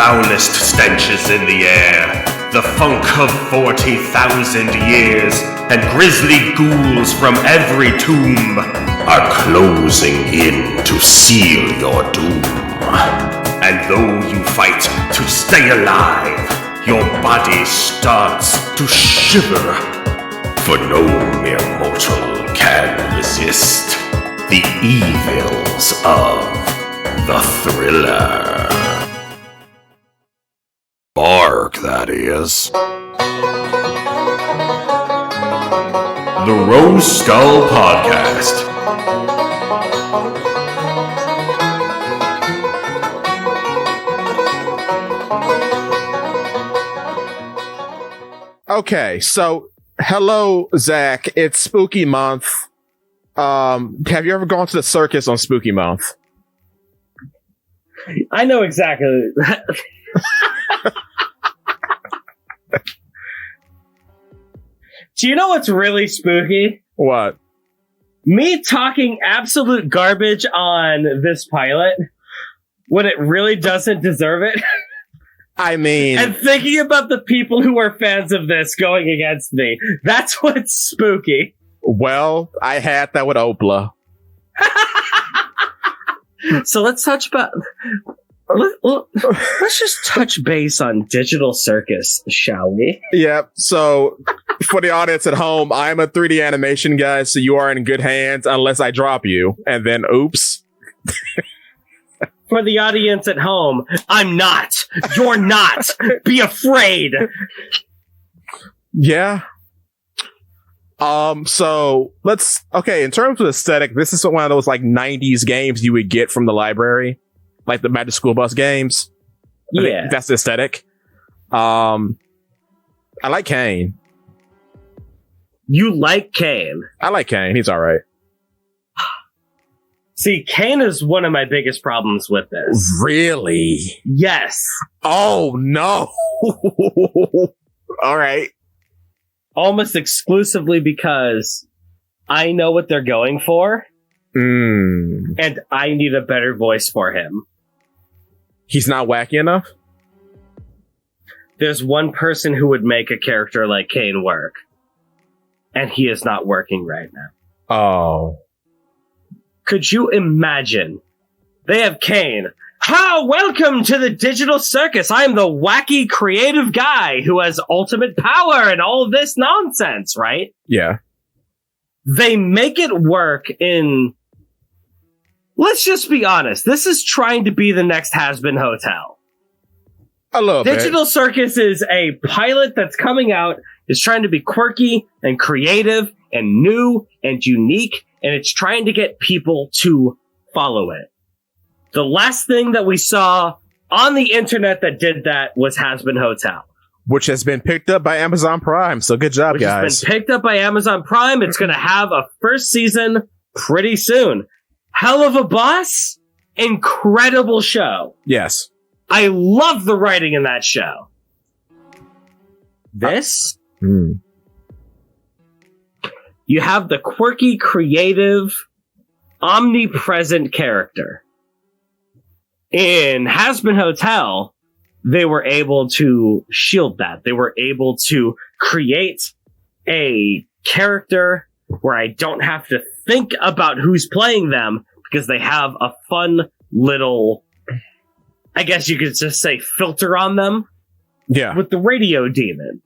foulest stenches in the air. The funk of 40,000 years, and grisly ghouls from every tomb are closing in to seal your doom. And though you fight to stay alive, your body starts to shiver. For no mere mortal can resist the evils of the thriller. Bark, that is. The Rose Skull Podcast. Okay, so hello, Zakk. It's Spooky Month. Have you ever gone to the circus on Spooky Month? I know exactly. Do you know what's really spooky? What? Me talking absolute garbage on this pilot when it really doesn't deserve it. I mean... And thinking about the people who are fans of this going against me. That's what's spooky. Well, I had that with Oprah. So let's touch let's just touch base on Digital Circus, shall we? Yep. So for the audience at home, I'm a 3D animation guy, so you are in good hands unless I drop you. And then, oops. For the audience at home, I'm not. You're not. Be afraid. Yeah. So in terms of aesthetic, this is one of those like 90s games you would get from the library, like the Magic School Bus games. Yeah. That's the aesthetic. I like Kane. You like Kane? I like Kane. He's all right. See, Kane is one of my biggest problems with this. Really? Yes. Oh, no. All right. Almost exclusively because I know what they're going for. And I need a better voice for him. He's not wacky enough? There's one person who would make a character like Kane work. And he is not working right now. Oh. Could you imagine? They have Kane. How? Welcome to the Digital Circus. I'm the wacky creative guy who has ultimate power and all of this nonsense, right? Yeah. They make it work in... Let's just be honest. This is trying to be the next Has-Been Hotel. A little bit. Digital Circus is a pilot that's coming out. It's trying to be quirky and creative and new and unique. And it's trying to get people to follow it. The last thing that we saw on the internet that did that was Has-Been Hotel. Which has been picked up by Amazon Prime. So good job, guys. Has been picked up by Amazon Prime. It's going to have a first season pretty soon. Hell of a boss. Incredible show. Yes. I love the writing in that show. This? You have the quirky, creative, omnipresent character. In Has-Been Hotel, they were able to shield that. They were able to create a character where I don't have to think about who's playing them because they have a fun little, I guess you could just say, filter on them. Yeah. With the Radio Demon.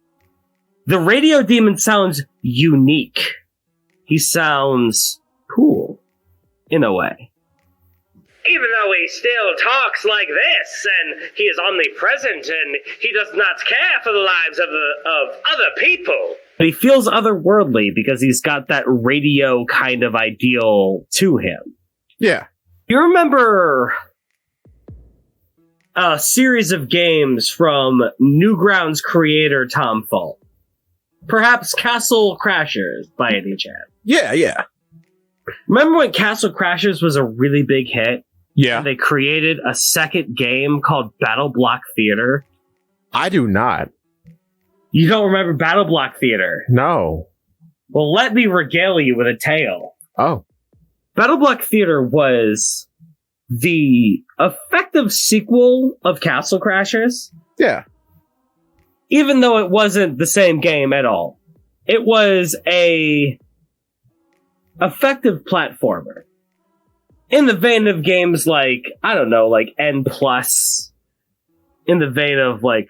The Radio Demon sounds unique. He sounds cool, in a way. Even though he still talks like this, and he is omnipresent, and he does not care for the lives of other people. But he feels otherworldly because he's got that radio kind of ideal to him. Yeah. You remember a series of games from Newgrounds creator Tom Fault? Perhaps Castle Crashers, by any chance. Yeah. Remember when Castle Crashers was a really big hit? Yeah. They created a second game called Battle Block Theater. I do not. You don't remember Battle Block Theater? No. Well, let me regale you with a tale. Oh. Battle Block Theater was the effective sequel of Castle Crashers. Yeah. Even though it wasn't the same game at all. It was a effective platformer. In the vein of games like, I don't know, like N+, in the vein of like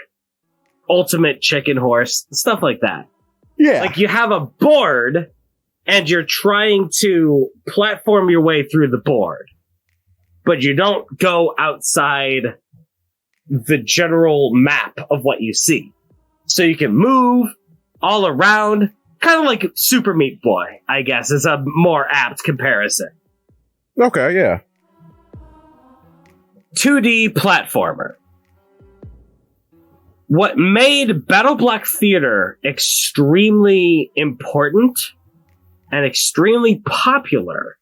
Ultimate Chicken Horse, stuff like that. Yeah. Like you have a board and you're trying to platform your way through the board. But you don't go outside the general map of what you see. So you can move all around, kind of like Super Meat Boy, I guess, is a more apt comparison. Okay, yeah. 2D platformer. What made Battle Block Theater extremely important and extremely popular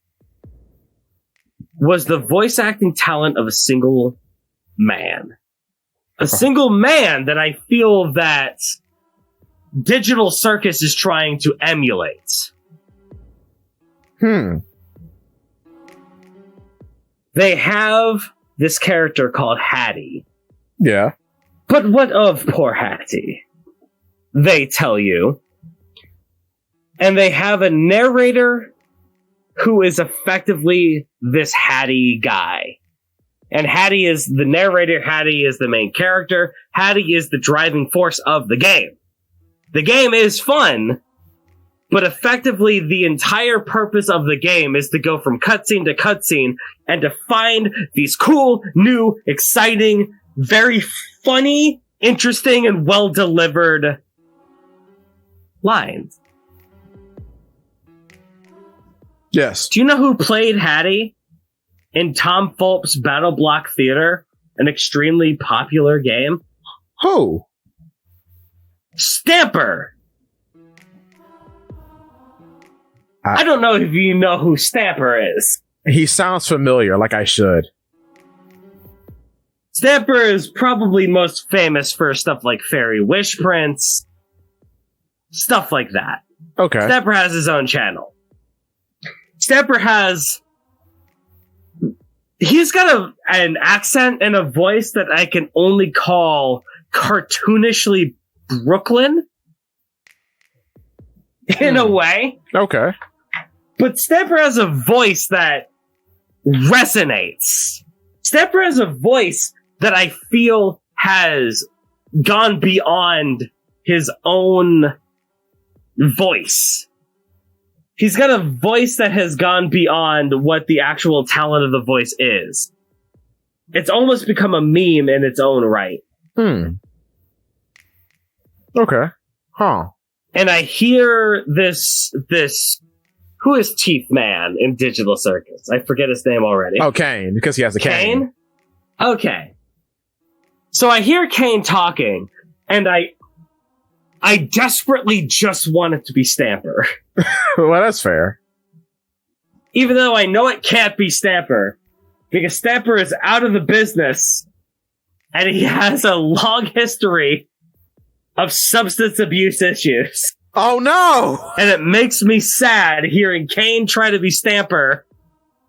was the voice acting talent of a single man. A single man that I feel that Digital Circus is trying to emulate. They have this character called Hattie. Yeah. But what of poor Hattie? They tell you. And they have a narrator who is effectively this Hattie guy. And Hattie is the narrator, Hattie is the main character, Hattie is the driving force of the game. The game is fun, but effectively the entire purpose of the game is to go from cutscene to cutscene and to find these cool, new, exciting, very funny, interesting, and well-delivered lines. Yes. Do you know who played Hattie in Tom Fulp's Battle Block Theater, an extremely popular game? Who? Stamper! I don't know if you know who Stamper is. He sounds familiar, like I should. Stamper is probably most famous for stuff like Fairy Wish Prince, stuff like that. Okay. Stamper has his own channel. Stamper has... He's got an accent and a voice that I can only call cartoonishly Brooklyn. In a way. Okay. But Stamper has a voice that resonates. Stamper has a voice that I feel has gone beyond his own voice. He's got a voice that has gone beyond what the actual talent of the voice is. It's almost become a meme in its own right. Okay. Huh. And I hear this, who is Teeth Man in Digital Circus? I forget his name already. Oh, Kane, because he has a cane. Okay. So I hear Kane talking, and I desperately just want it to be Stamper. Well, that's fair. Even though I know it can't be Stamper, because Stamper is out of the business, and he has a long history of substance abuse issues. Oh no! And it makes me sad hearing Kane try to be Stamper,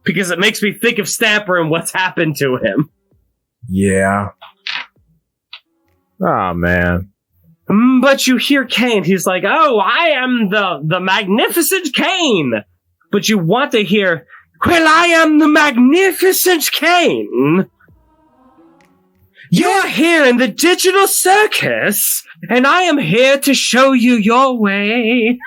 because it makes me think of Stamper and what's happened to him. Yeah. Oh man. But you hear Kane, he's like, oh, I am the magnificent Kane. But you want to hear, well, I am the magnificent Kane. You're here in the Digital Circus, and I am here to show you your way.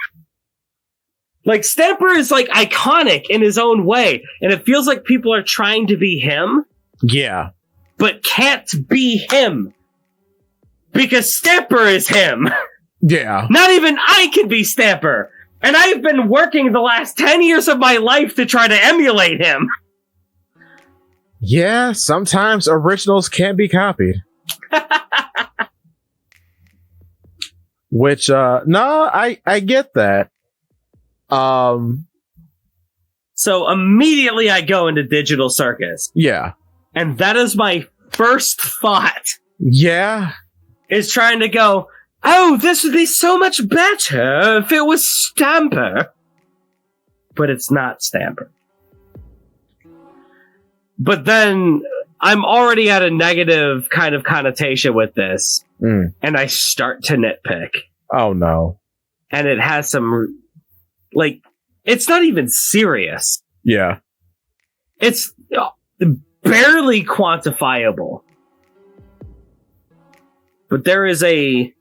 Like, Stamper is, like, iconic in his own way, and it feels like people are trying to be him. Yeah. But can't be him. Because Stamper is him. Yeah. Not even I can be Stamper. And I've been working the last 10 years of my life to try to emulate him. Yeah, sometimes originals can't be copied. Which, no, I get that. So immediately I go into Digital Circus. Yeah. And that is my first thought. Yeah. Is trying to go, oh, this would be so much better if it was Stamper. But it's not Stamper. But then I'm already at a negative kind of connotation with this, and I start to nitpick. Oh no. And it has some, like, it's not even serious. Yeah. It's barely quantifiable. But there is a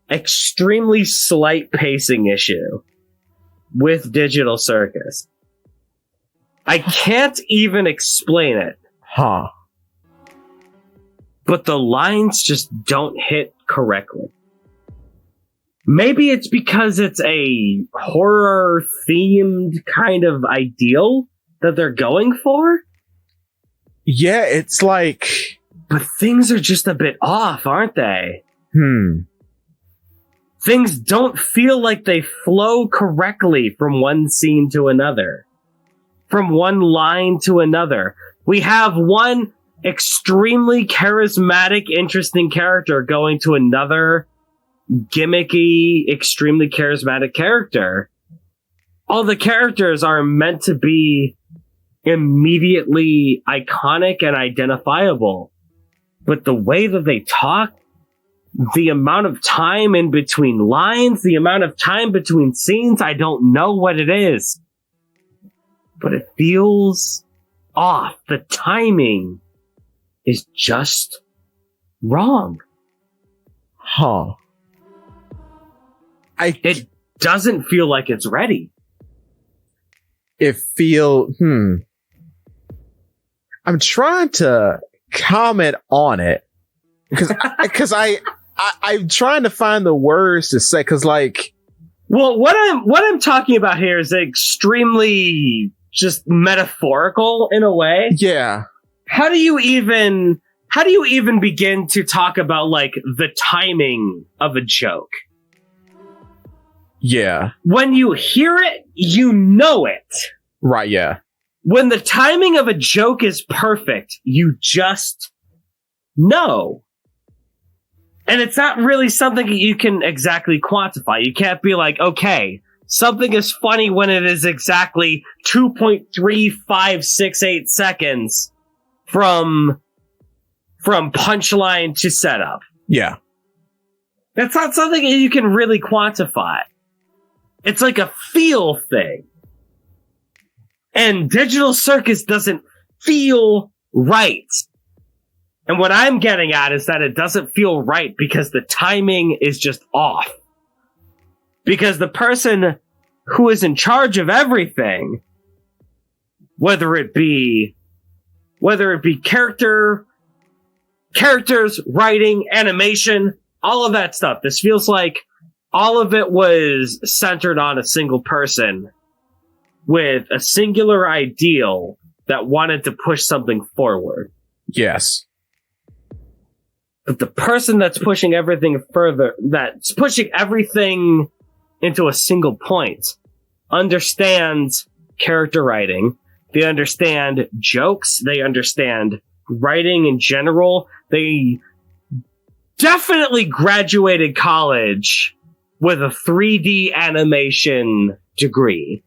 extremely slight pacing issue with Digital Circus. I can't even explain it. Huh. But the lines just don't hit correctly. Maybe it's because it's a horror-themed kind of ideal that they're going for? Yeah, it's like... But things are just a bit off, aren't they? Things don't feel like they flow correctly from one scene to another. From one line to another. We have one extremely charismatic, interesting character going to another gimmicky, extremely charismatic character. All the characters are meant to be immediately iconic and identifiable. But the way that they talk, the amount of time in between lines, the amount of time between scenes, I don't know what it is. But it feels off. The timing is just wrong. Huh. It doesn't feel like it's ready. I'm trying to comment on it because I'm trying to find the words to say, because like, well, what I'm talking about here is extremely just metaphorical in a way. Yeah. How do you even begin to talk about like the timing of a joke? Yeah. When you hear it, you know it. Right, yeah. When the timing of a joke is perfect, you just know. And it's not really something that you can exactly quantify. You can't be like, okay, something is funny when it is exactly 2.3568 seconds from punchline to setup. Yeah. That's not something that you can really quantify. It's like a feel thing. And Digital Circus doesn't feel right. And what I'm getting at is that it doesn't feel right because the timing is just off. Because the person who is in charge of everything, whether it be characters, writing, animation, all of that stuff, this feels like all of it was centered on a single person with a singular ideal that wanted to push something forward. Yes. But the person that's pushing everything further, that's pushing everything into a single point, understands character writing. They understand jokes. They understand writing in general. They definitely graduated college with a 3D animation degree.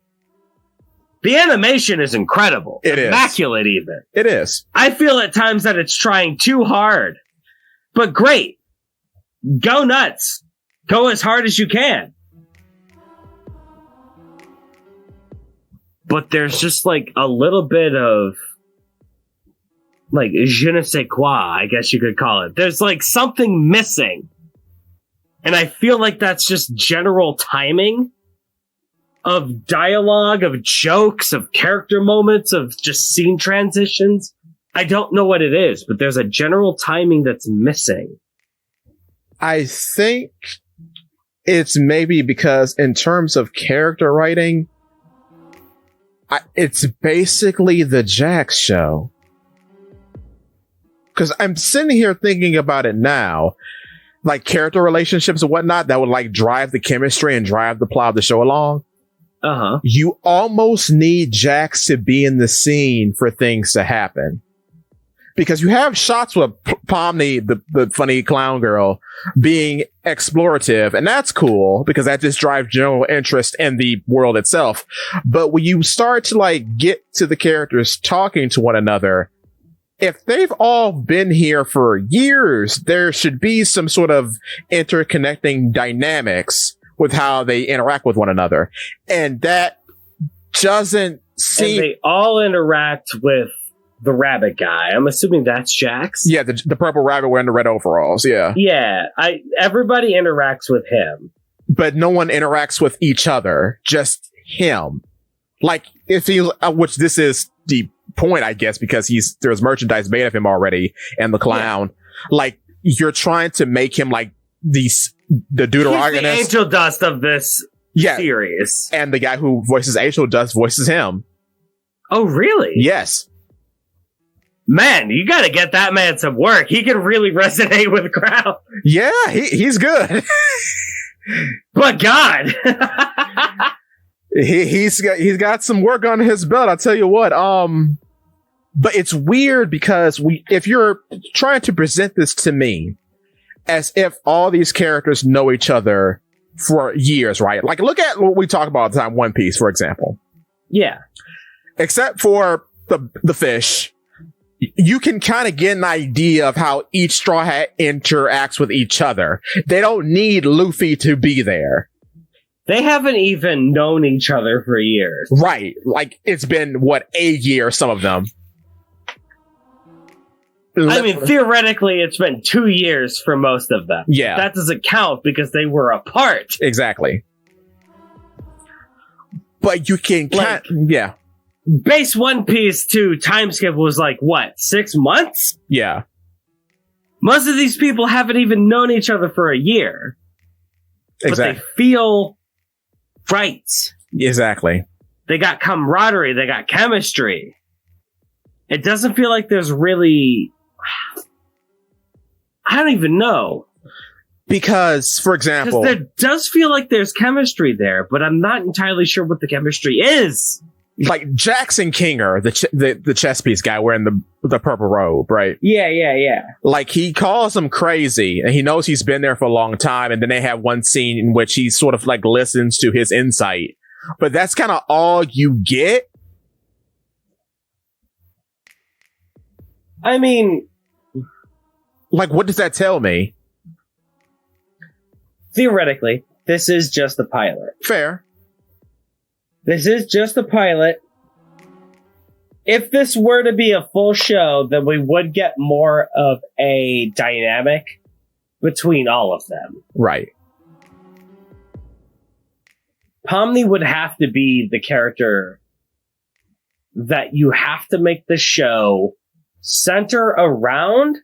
The animation is incredible. It is. Immaculate even. It is. I feel at times that it's trying too hard. But great. Go nuts. Go as hard as you can. But there's just like a little bit of like je ne sais quoi, I guess you could call it. There's like something missing. And I feel like that's just general timing of dialogue, of jokes, of character moments, of just scene transitions. I don't know what it is, but there's a general timing that's missing. I think it's maybe because in terms of character writing, it's basically the Zakk show. Because I'm sitting here thinking about it now, like character relationships and whatnot that would like drive the chemistry and drive the plot of the show along. Uh-huh. You almost need Zakk to be in the scene for things to happen. because you have shots with Pomni, the funny clown girl, being explorative, and that's cool because that just drives general interest in the world itself. But when you start to like get to the characters talking to one another, if they've all been here for years, there should be some sort of interconnecting dynamics with how they interact with one another, and that doesn't seem. And they all interact with the rabbit guy. I'm assuming that's Jax. Yeah, the purple rabbit wearing the red overalls. Yeah. Yeah. Everybody interacts with him. But no one interacts with each other. Just him. Like, if he, which this is the point, I guess, because there's merchandise made of him already and the clown. Yeah. Like, you're trying to make him like the Deuteragonist. He's the Angel Dust of this series. And the guy who voices Angel Dust voices him. Oh, really? Yes. Man, you gotta get that man some work. He can really resonate with the crowd. Yeah, he's good. But God. he's got some work on his belt, I'll tell you what. But it's weird because if you're trying to present this to me as if all these characters know each other for years, right? Like, look at what we talk about all the time, One Piece, for example. Yeah. Except for the fish, you can kind of get an idea of how each Straw Hat interacts with each other. They don't need Luffy to be there. They haven't even known each other for years. Right. Like, it's been, a year, some of them. I mean, theoretically, it's been 2 years for most of them. Yeah. That doesn't count because they were apart. Exactly. But you can... yeah. Base One Piece 2 time skip was like, what, 6 months? Yeah. Most of these people haven't even known each other for a year. Exactly. But they feel right. Exactly. They got camaraderie. They got chemistry. It doesn't feel like there's really... I don't even know. Because, for example... There does feel like there's chemistry there, but I'm not entirely sure what the chemistry is. Like Jackson Kinger, the chess piece guy wearing the purple robe, right? Yeah. Like, he calls him crazy, and he knows he's been there for a long time, and then they have one scene in which he sort of like listens to his insight. But that's kind of all you get. I mean... Like, what does that tell me? Theoretically, this is just a pilot. Fair. This is just a pilot. If this were to be a full show, then we would get more of a dynamic between all of them. Right. Pomni would have to be the character that you have to make the show center around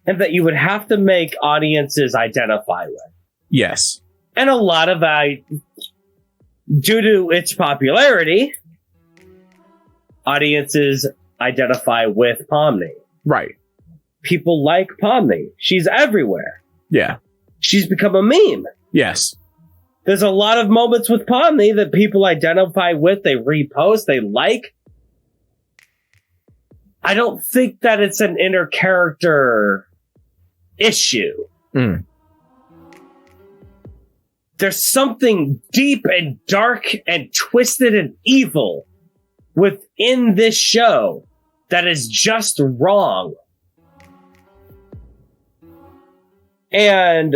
and that you would have to make audiences identify with. Yes. And a lot of due to its popularity, audiences identify with Pomni. Right. People like Pomni. She's everywhere. Yeah. She's become a meme. Yes. There's a lot of moments with Pomni that people identify with, they repost, they like. I don't think that it's an inner character issue. Mm. There's something deep and dark and twisted and evil within this show that is just wrong. And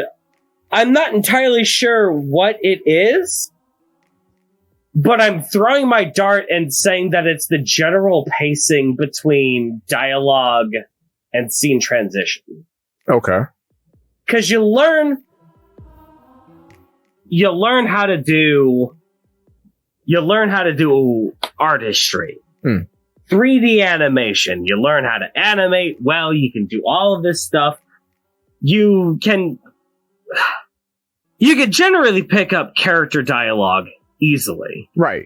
I'm not entirely sure what it is, but I'm throwing my dart and saying that it's the general pacing between dialogue and scene transition. Okay. Because you learn how to do artistry. 3D animation. You learn how to animate well. You can do all of this stuff. You can generally pick up character dialogue easily. Right.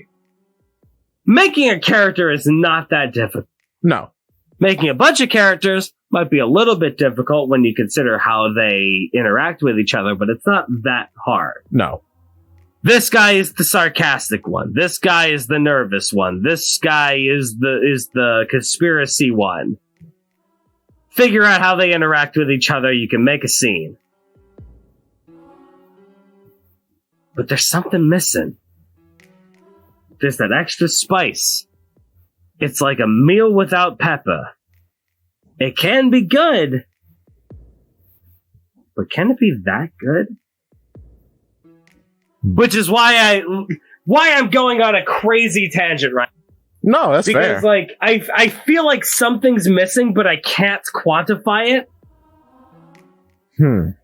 Making a character is not that difficult. No. Making a bunch of characters might be a little bit difficult when you consider how they interact with each other, but it's not that hard. No. This guy is the sarcastic one. This guy is the nervous one. This guy is the conspiracy one. figure out how they interact with each other. You can make a scene. But there's something missing. There's that extra spice. It's like a meal without pepper. It can be good. But can it be that good? Which is why I'm going on a crazy tangent right now. No, that's because, fair. like, I feel like something's missing, but I can't quantify it.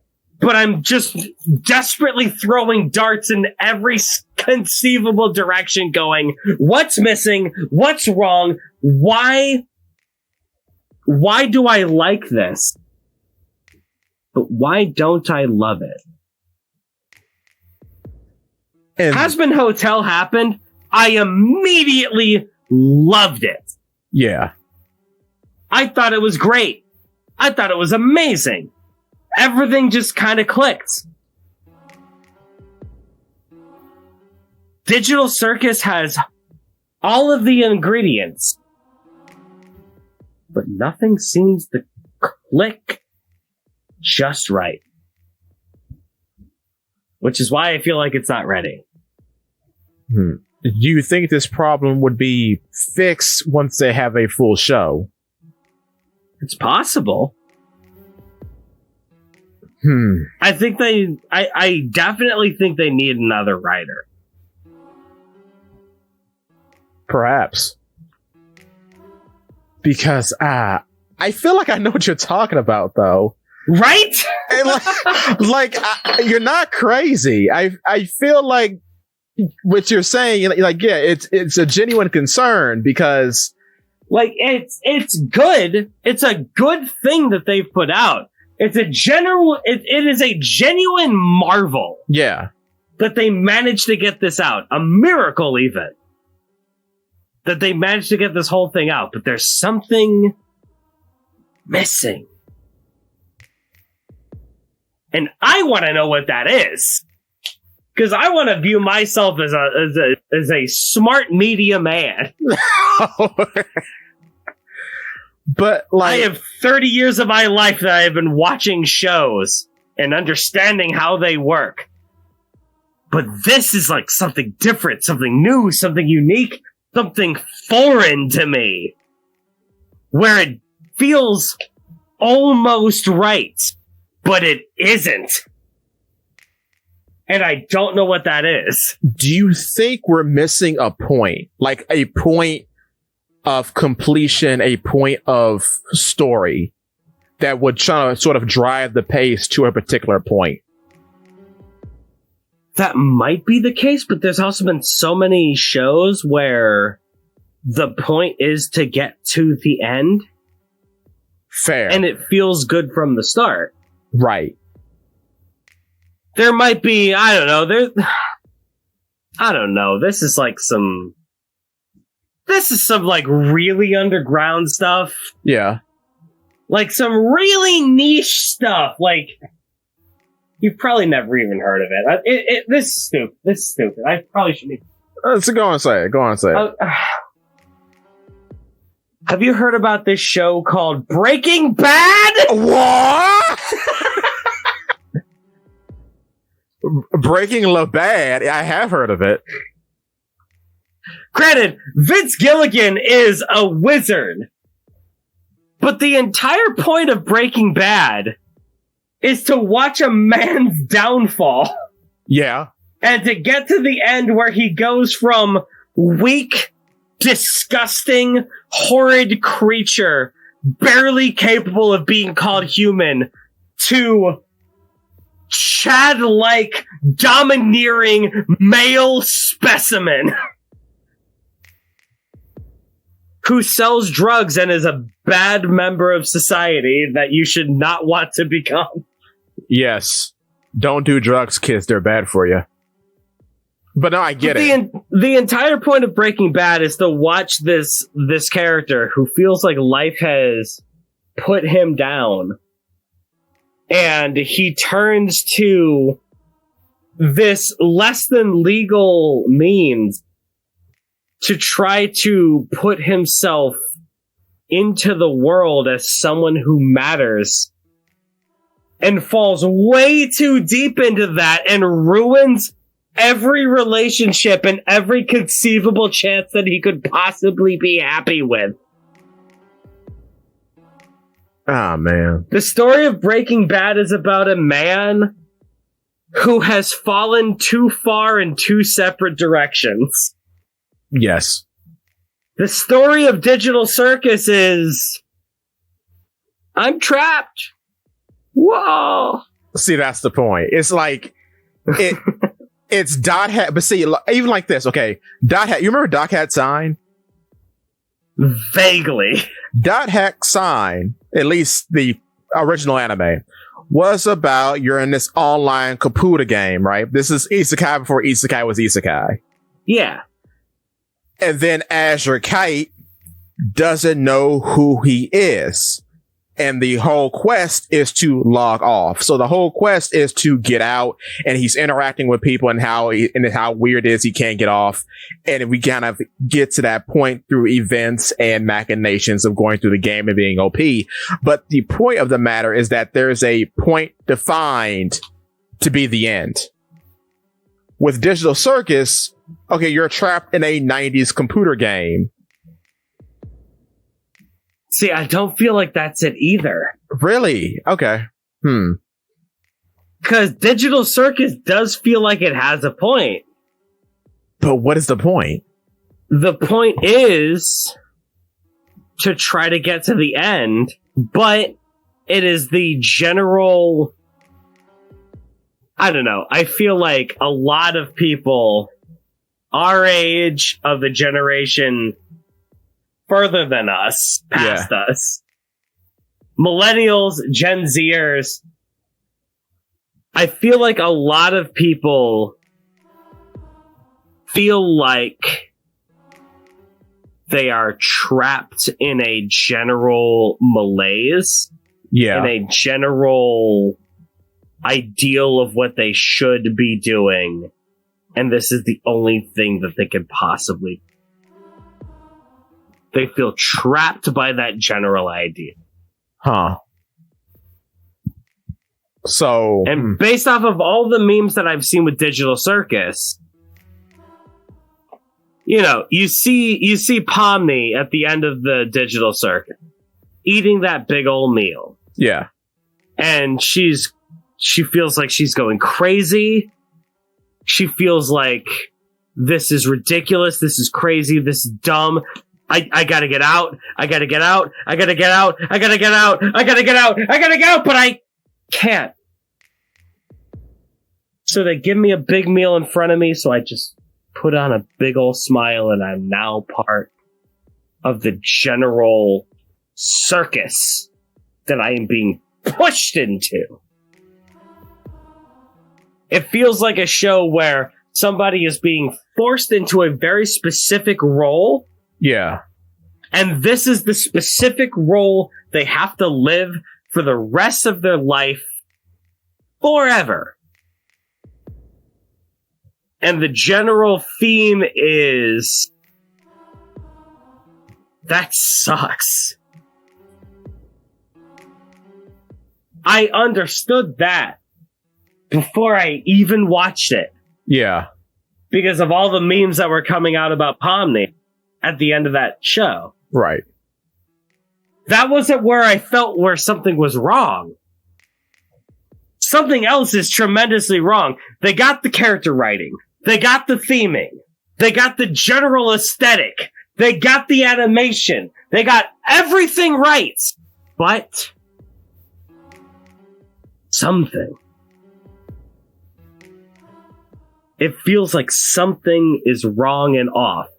But I'm just desperately throwing darts in every conceivable direction going, what's missing? What's wrong? Why do I like this? But why don't I love it? And Hazbin Hotel happened. I immediately loved it. yeah. I thought it was great. I thought it was amazing. Everything just kind of clicked. Digital Circus has all of the ingredients, but nothing seems to click just right. Which is why I feel like it's not ready. Do you think this problem would be fixed once they have a full show? It's possible. I think I definitely think they need another writer. Perhaps. Because, I feel like I know what you're talking about, though. Right? And you're not crazy. I feel like what you're saying, like, yeah, it's a genuine concern because, like, it's good. It's a good thing that they've put out. It's a it is a genuine marvel. Yeah. That they managed to get this out. A miracle, even. That they managed to get this whole thing out. But there's something missing. And I want to know what that is. Because I want to view myself as a smart media man. But, like, I have 30 years of my life that I have been watching shows and understanding how they work. But this is like something different, something new, something unique, something foreign to me. Where it feels almost right, but it isn't. And I don't know what that is. do you think we're missing a point? Like a point of completion, a point of story that would try to sort of drive the pace to a particular point? That might be the case, but there's also been so many shows where the point is to get to the end. Fair. And it feels good from the start. Right. There might be, I don't know. This is some like really underground stuff. Yeah. Like some really niche stuff. Like, you've probably never even heard of it. This is stupid. This is stupid. I probably shouldn't even. So go on, say it. Go on, say it. Have you heard about this show called Breaking Bad? What? Breaking Bad. I have heard of it. Granted, Vince Gilligan is a wizard. But the entire point of Breaking Bad is to watch a man's downfall. Yeah. And to get to the end where he goes from weak, disgusting, horrid creature, barely capable of being called human, to Chad-like, domineering male specimen who sells drugs and is a bad member of society that you should not want to become. Yes. Don't do drugs, kids. They're bad for you. But no, I get it. The entire point of Breaking Bad is to watch this character who feels like life has put him down. And he turns to this less than legal means to try to put himself into the world as someone who matters and falls way too deep into that and ruins every relationship and every conceivable chance that he could possibly be happy with. Oh, man. The story of Breaking Bad is about a man who has fallen too far in two separate directions. Yes. The story of Digital Circus is, I'm trapped. Whoa. See, that's the point. It's like, it's Dot Hat, but see, even like this, okay, Dot Hat, you remember Dot Hat Sign? Vaguely. Dot Hat Sign, at least the original anime, was about you're in this online computer game, right? This is Isekai before Isekai was Isekai. Yeah. And then Azure Kite doesn't know who he is. And the whole quest is to log off. So the whole quest is to get out, and he's interacting with people and how weird it is he can't get off. And we kind of get to that point through events and machinations of going through the game and being OP. But the point of the matter is that there's a point defined to be the end. With Digital Circus, okay, you're trapped in a 90s computer game. See, I don't feel like that's it either. Really? Okay. Because Digital Circus does feel like it has a point. But what is the point? The point is to try to get to the end, but it is the general... I don't know. I feel like a lot of people our age, of the generation further than us, past us, millennials, Gen Zers, I feel like a lot of people feel like they are trapped in a general malaise, in a general ideal of what they should be doing, and this is the only thing that they could possibly. They feel trapped by that general idea. Huh. So, and based off of all the memes that I've seen with Digital Circus, you know, you see Pomni at the end of the Digital Circus eating that big old meal. Yeah. And she feels like she's going crazy. She feels like this is ridiculous. This is crazy. This is dumb. I gotta get out. I gotta get out. I gotta get out. I gotta get out. I gotta get out. I gotta get out, but I can't. So they give me a big meal in front of me, so I just put on a big old smile, and I'm now part of the general circus that I am being pushed into. It feels like a show where somebody is being forced into a very specific role. Yeah. And this is the specific role they have to live for the rest of their life forever. And the general theme is that sucks. I understood that before I even watched it. Yeah. Because of all the memes that were coming out about Pomni at the end of that show. Right. That wasn't where I felt where something was wrong. Something else is tremendously wrong. They got the character writing. They got the theming. They got the general aesthetic. They got the animation. They got everything right. But something. It feels like something is wrong and off.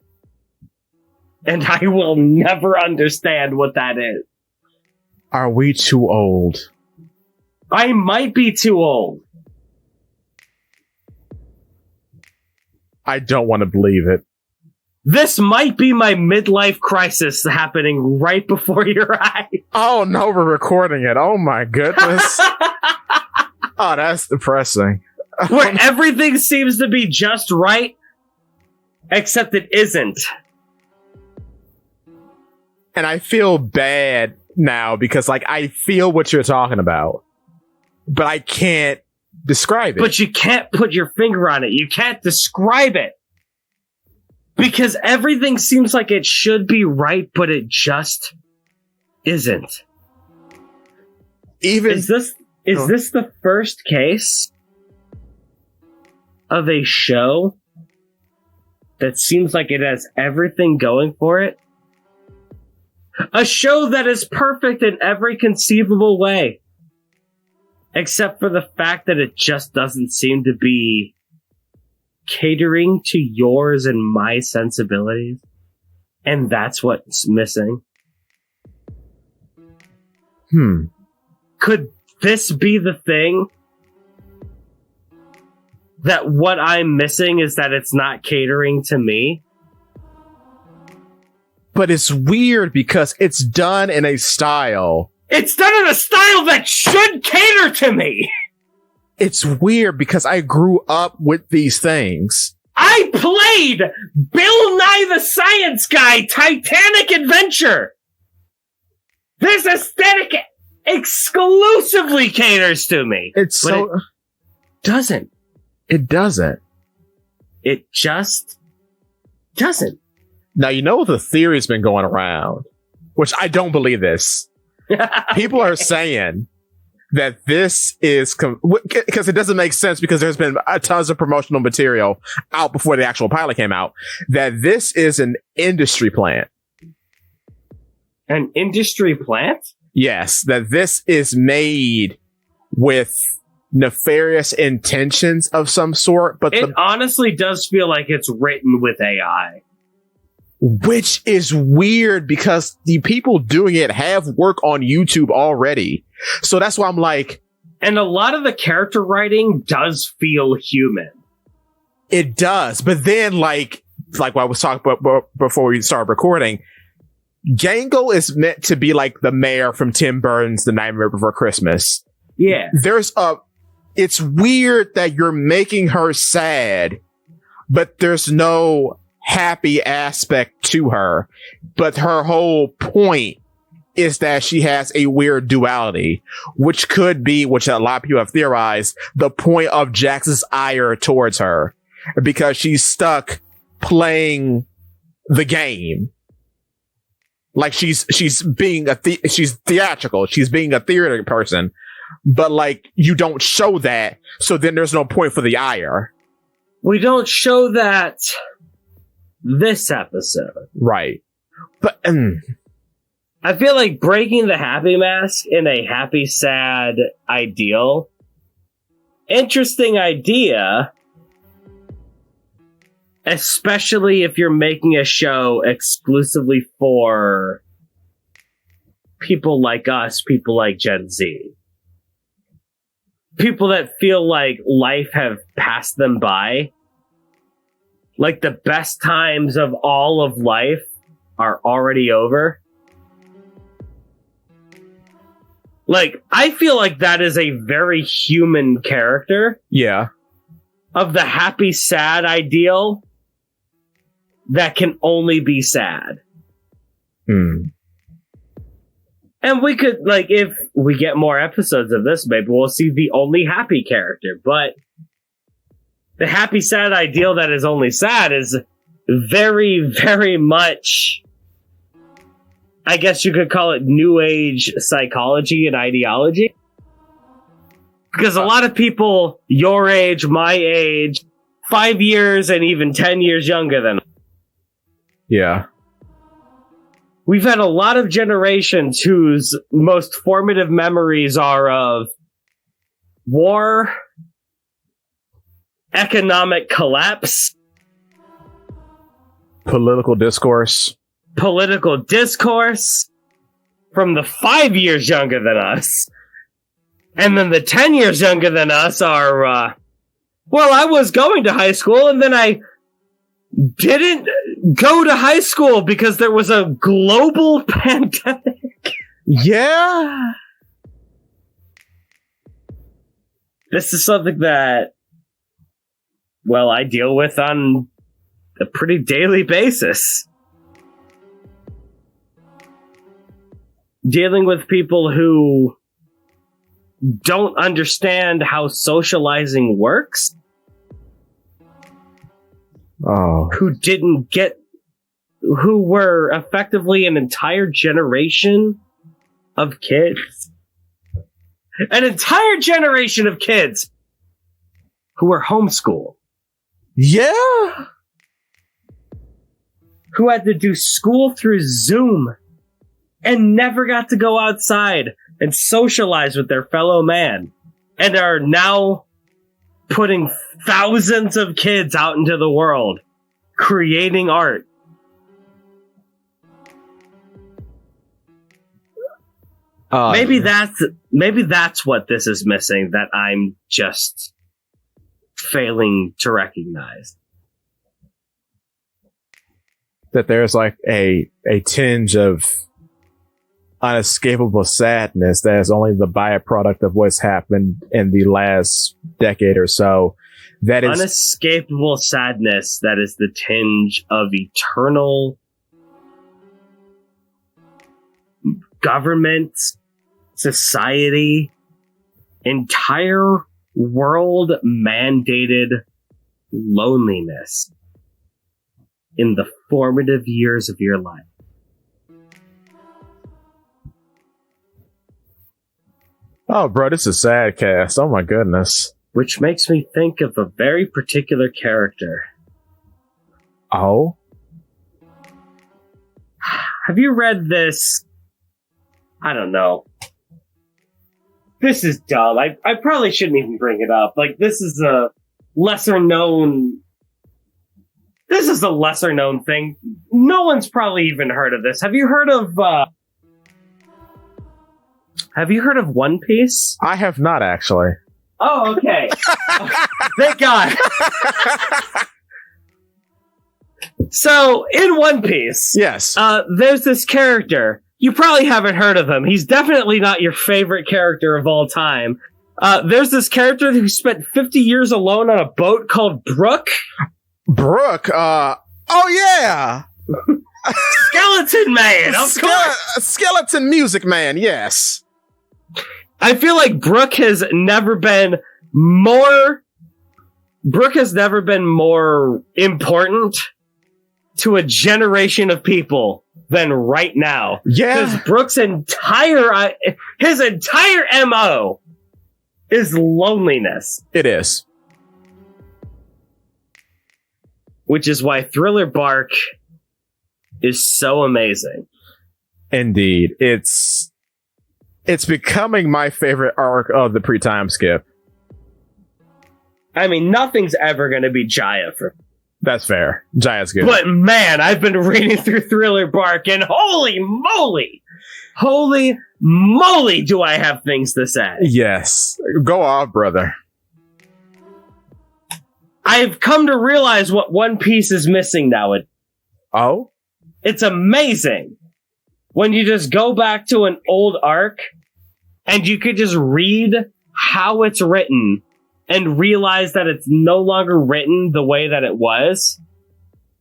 And I will never understand what that is. Are we too old? I might be too old. I don't want to believe it. This might be my midlife crisis happening right before your eyes. Oh no, we're recording it. Oh my goodness. Oh, that's depressing. Where everything seems to be just right, except it isn't. And I feel bad now because, like, I feel what you're talking about, but I can't describe it. But you can't put your finger on it. You can't describe it. Because everything seems like it should be right, but it just isn't. Is this the first case of a show that seems like it has everything going for it? A show that is perfect in every conceivable way. Except for the fact that it just doesn't seem to be catering to yours and my sensibilities. And that's what's missing. Could this be the thing? That what I'm missing is that it's not catering to me? But it's weird because it's done in a style. It's done in a style that should cater to me! It's weird because I grew up with these things. I played Bill Nye the Science Guy Titanic Adventure! This aesthetic exclusively caters to me. It doesn't. It doesn't. It just doesn't. Now, you know the theory's been going around, which I don't believe this. People are saying that this is because it doesn't make sense because there's been tons of promotional material out before the actual pilot came out, that this is an industry plant. An industry plant? Yes, that this is made with nefarious intentions of some sort, but it honestly does feel like it's written with AI. Which is weird because the people doing it have work on YouTube already. So that's why I'm like... And a lot of the character writing does feel human. It does. But then, like what I was talking about before we started recording, Gangle is meant to be like the mayor from Tim Burton's The Nightmare Before Christmas. Yeah. It's weird that you're making her sad, but there's no happy aspect to her. But her whole point is that she has a weird duality, which could be, which a lot of people have theorized, the point of Jax's ire towards her, because she's stuck playing the game. Like she's being she's theatrical. She's being a theater person, but like you don't show that, so then there's no point for the ire. We don't show that this episode, right? But I feel like breaking the happy mask in a happy sad ideal, interesting idea, especially if you're making a show exclusively for people like us, people like Gen Z. People that feel like life have passed them by. Like the best times of all of life are already over. Like, I feel like that is a very human character. Yeah. Of the happy, sad ideal that can only be sad. And we could, like, if we get more episodes of this, maybe we'll see the only happy character. But the happy, sad ideal that is only sad is very, very much, I guess you could call it new age psychology and ideology. Because a lot of people your age, my age, 5 years and even 10 years younger than us. Yeah. We've had a lot of generations whose most formative memories are of war, economic collapse, political discourse from the 5 years younger than us. And then the 10 years younger than us are, well, I was going to high school and then I didn't go to high school because there was a global pandemic. Yeah. This is something that, well, I deal with on a pretty daily basis. dealing with people who don't understand how socializing works. Oh. Who were effectively an entire generation of kids. An entire generation of kids who were homeschooled. Yeah. Who had to do school through Zoom and never got to go outside and socialize with their fellow man, and are now putting thousands of kids out into the world, creating art. Maybe that's what this is missing, that I'm just failing to recognize. That there's like a tinge of unescapable sadness that is only the byproduct of what's happened in the last decade or so. That is unescapable sadness that is the tinge of eternal government, society, entire world mandated loneliness in the formative years of your life. Oh, bro, this is sad cast. Oh my goodness. Which makes me think of a very particular character. Oh? Have you read this? I don't know. This is dumb. I probably shouldn't even bring it up. Like, this is a lesser known thing. No one's probably even heard of this. Have you heard of One Piece? I have not, actually. Oh, okay. Thank God. So, in One Piece, yes, there's this character. You probably haven't heard of him. He's definitely not your favorite character of all time. There's this character who spent 50 years alone on a boat called Brook. Brook, oh yeah! Skeleton Man, of course! Skeleton Music Man, yes. I feel like Brook has never been more important to a generation of people than right now. Yeah. Because Brook's entire MO is loneliness. It is. Which is why Thriller Bark is so amazing. Indeed. It's becoming my favorite arc of the pre-time skip. I mean, nothing's ever going to be Jaya for... That's fair. Jaya's good. But man, I've been reading through Thriller Bark, and holy moly, do I have things to say. Yes. Go off, brother. I've come to realize what One Piece is missing now. Oh? It's amazing when you just go back to an old arc and you could just read how it's written and realize that it's no longer written the way that it was.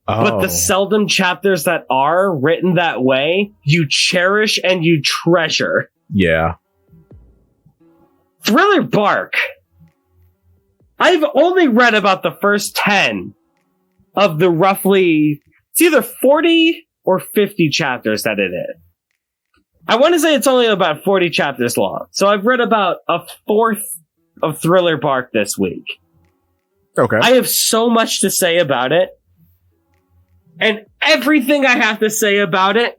Oh. But the seldom chapters that are written that way, you cherish and you treasure. Yeah. Thriller Bark. I've only read about the first 10 of the roughly, it's either 40 or 50 chapters that it is. I want to say it's only about 40 chapters long. So I've read about a fourth of Thriller Bark this week. Okay. I have so much to say about it. And everything I have to say about it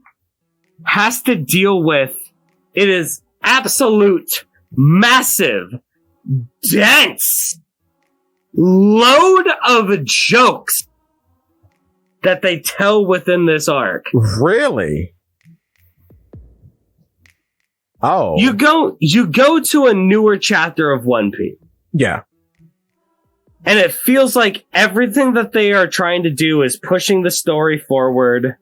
has to deal with, it is absolute, massive, dense load of jokes that they tell within this arc. Really? Oh. You go to a newer chapter of One Piece. Yeah. And it feels like everything that they are trying to do is pushing the story forward,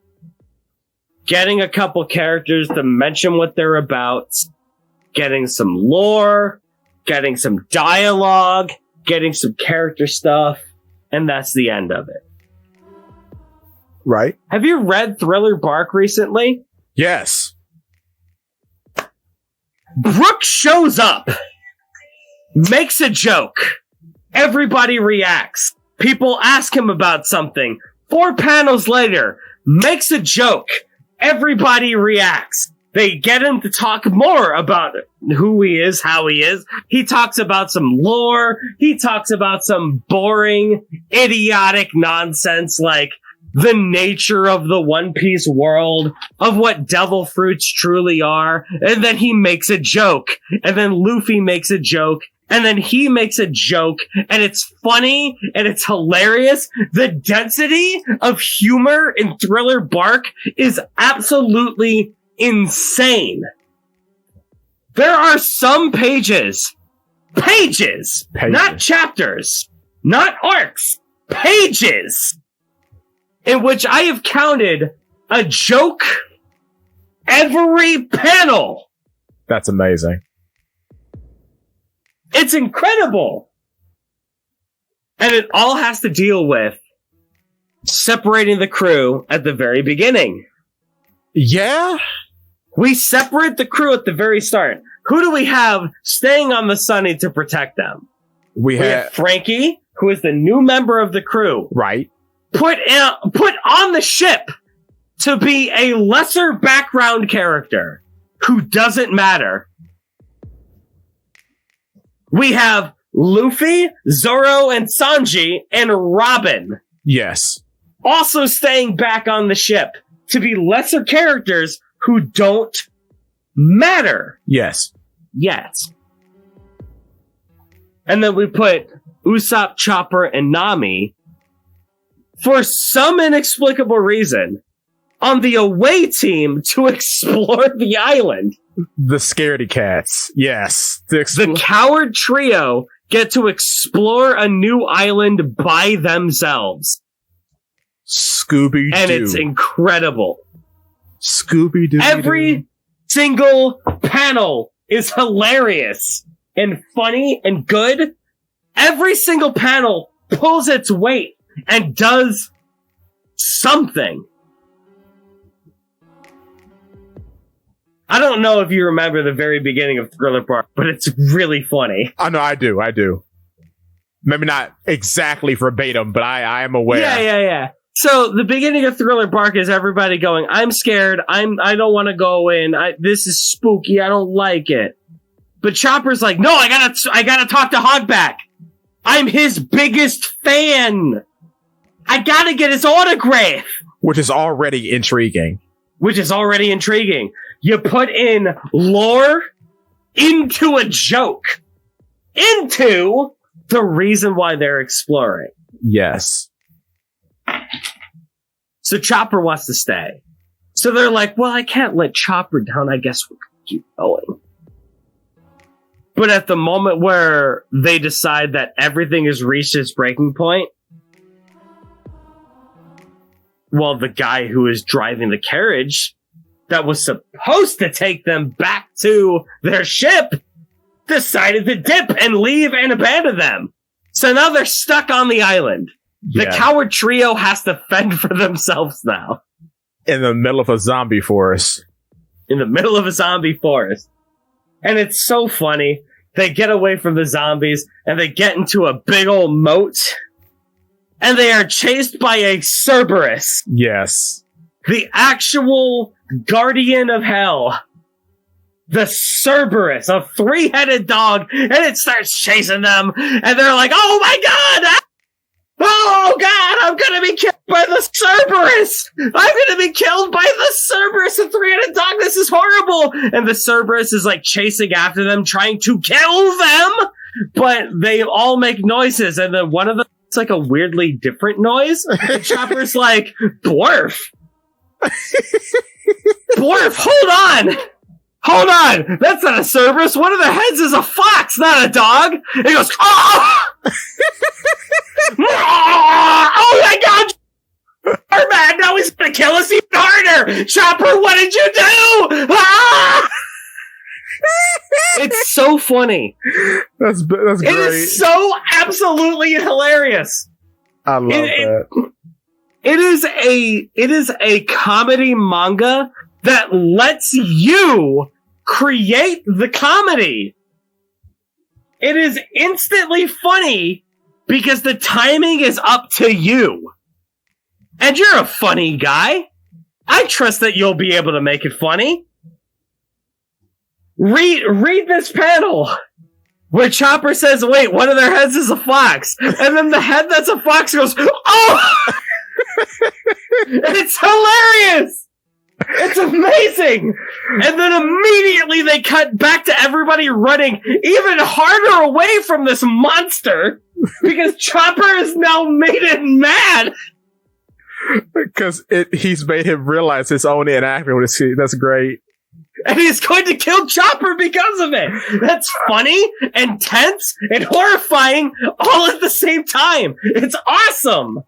getting a couple characters to mention what they're about, getting some lore, getting some dialogue, getting some character stuff, and that's the end of it. Right. Have you read Thriller Bark recently? Yes. Brooke shows up, makes a joke. Everybody reacts. People ask him about something. 4 panels later, makes a joke. Everybody reacts. They get him to talk more about who he is, how he is. He talks about some lore. He talks about some boring, idiotic nonsense like the nature of the One Piece world, of what devil fruits truly are. And then he makes a joke. And then Luffy makes a joke. And then he makes a joke, and it's funny, and it's hilarious. The density of humor in Thriller Bark is absolutely insane. There are some pages, not chapters, not arcs, pages, in which I have counted a joke every panel. That's amazing. It's incredible. And it all has to deal with separating the crew at the very beginning. Yeah? We separate the crew at the very start. Who do we have staying on the Sunny to protect them? We have Frankie, who is the new member of the crew. Right. Put on the ship to be a lesser background character who doesn't matter. We have Luffy, Zoro, and Sanji, and Robin. Yes. Also staying back on the ship to be lesser characters who don't matter. Yes. Yet. And then we put Usopp, Chopper, and Nami, for some inexplicable reason, on the away team to explore the island. The scaredy cats. Yes. The coward trio get to explore a new island by themselves. Scooby-Doo. And it's incredible. Scooby-Doo. Every single panel is hilarious and funny and good. Every single panel pulls its weight and does something. I don't know if you remember the very beginning of Thriller Bark, but it's really funny. Oh, no, I do. Maybe not exactly verbatim, but I am aware. Yeah. So the beginning of Thriller Bark is everybody going, I'm scared, I don't want to go in, this is spooky, I don't like it. But Chopper's like, no, I gotta talk to Hogback. I'm his biggest fan. I gotta get his autograph. Which is already intriguing. You put in lore into a joke. Into the reason why they're exploring. Yes. So Chopper wants to stay. So they're like, well, I can't let Chopper down. I guess we'll keep going. But at the moment where they decide that everything has reached its breaking point, well, the guy who is driving the carriage that was supposed to take them back to their ship decided to dip and leave and abandon them. So now they're stuck on the island. Yeah. The coward trio has to fend for themselves now. In the middle of a zombie forest. And it's so funny. They get away from the zombies and they get into a big old moat. And they are chased by a Cerberus. Yes. The actual guardian of hell. The Cerberus, a 3-headed dog, and it starts chasing them, and they're like, oh my god! Oh god, I'm gonna be killed by the Cerberus! I'm gonna be killed by the Cerberus, a 3-headed dog, this is horrible! And the Cerberus is like chasing after them, trying to kill them, but they all make noises, and then one of them, it's like a weirdly different noise, and Chopper's like, Dwarf! Dwarf, hold on! That's not a Cerberus! One of the heads is a fox, not a dog! And he goes, oh! Oh my god! Our man, now he's gonna kill us even harder! Chopper, what did you do? Ah! It's so funny. That's great. It is so absolutely hilarious. I love that. It is a comedy manga that lets you create the comedy. It is instantly funny because the timing is up to you. And you're a funny guy. I trust that you'll be able to make it funny. Read this panel where Chopper says, wait, one of their heads is a fox. And then the head that's a fox goes, oh! It's hilarious! It's amazing! And then immediately they cut back to everybody running even harder away from this monster because Chopper has now made it mad. Because he's made him realize his own inaccuracy. That's great. And he's going to kill Chopper because of it. That's funny and tense and horrifying all at the same time. It's awesome.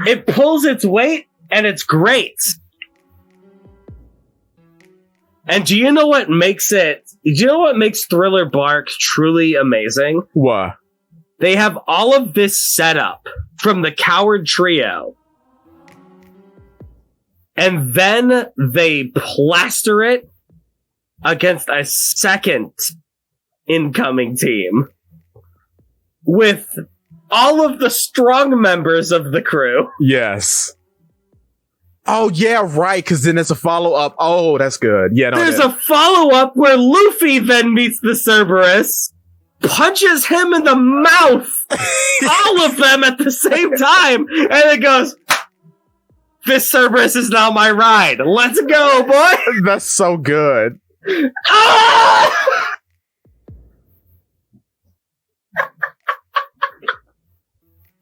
It pulls its weight and it's great. And do you know what makes Thriller Bark truly amazing? What? They have all of this set up from the Coward Trio. And then they plaster it against a second incoming team with all of the strong members of the crew. Yes. Oh, yeah, right, because then there's a follow-up. Oh, that's good. Yeah, no, there's a follow-up where Luffy then meets the Cerberus, punches him in the mouth, all of them at the same time, and it goes, this Cerberus is now my ride. Let's go, boy! That's so good. Ah!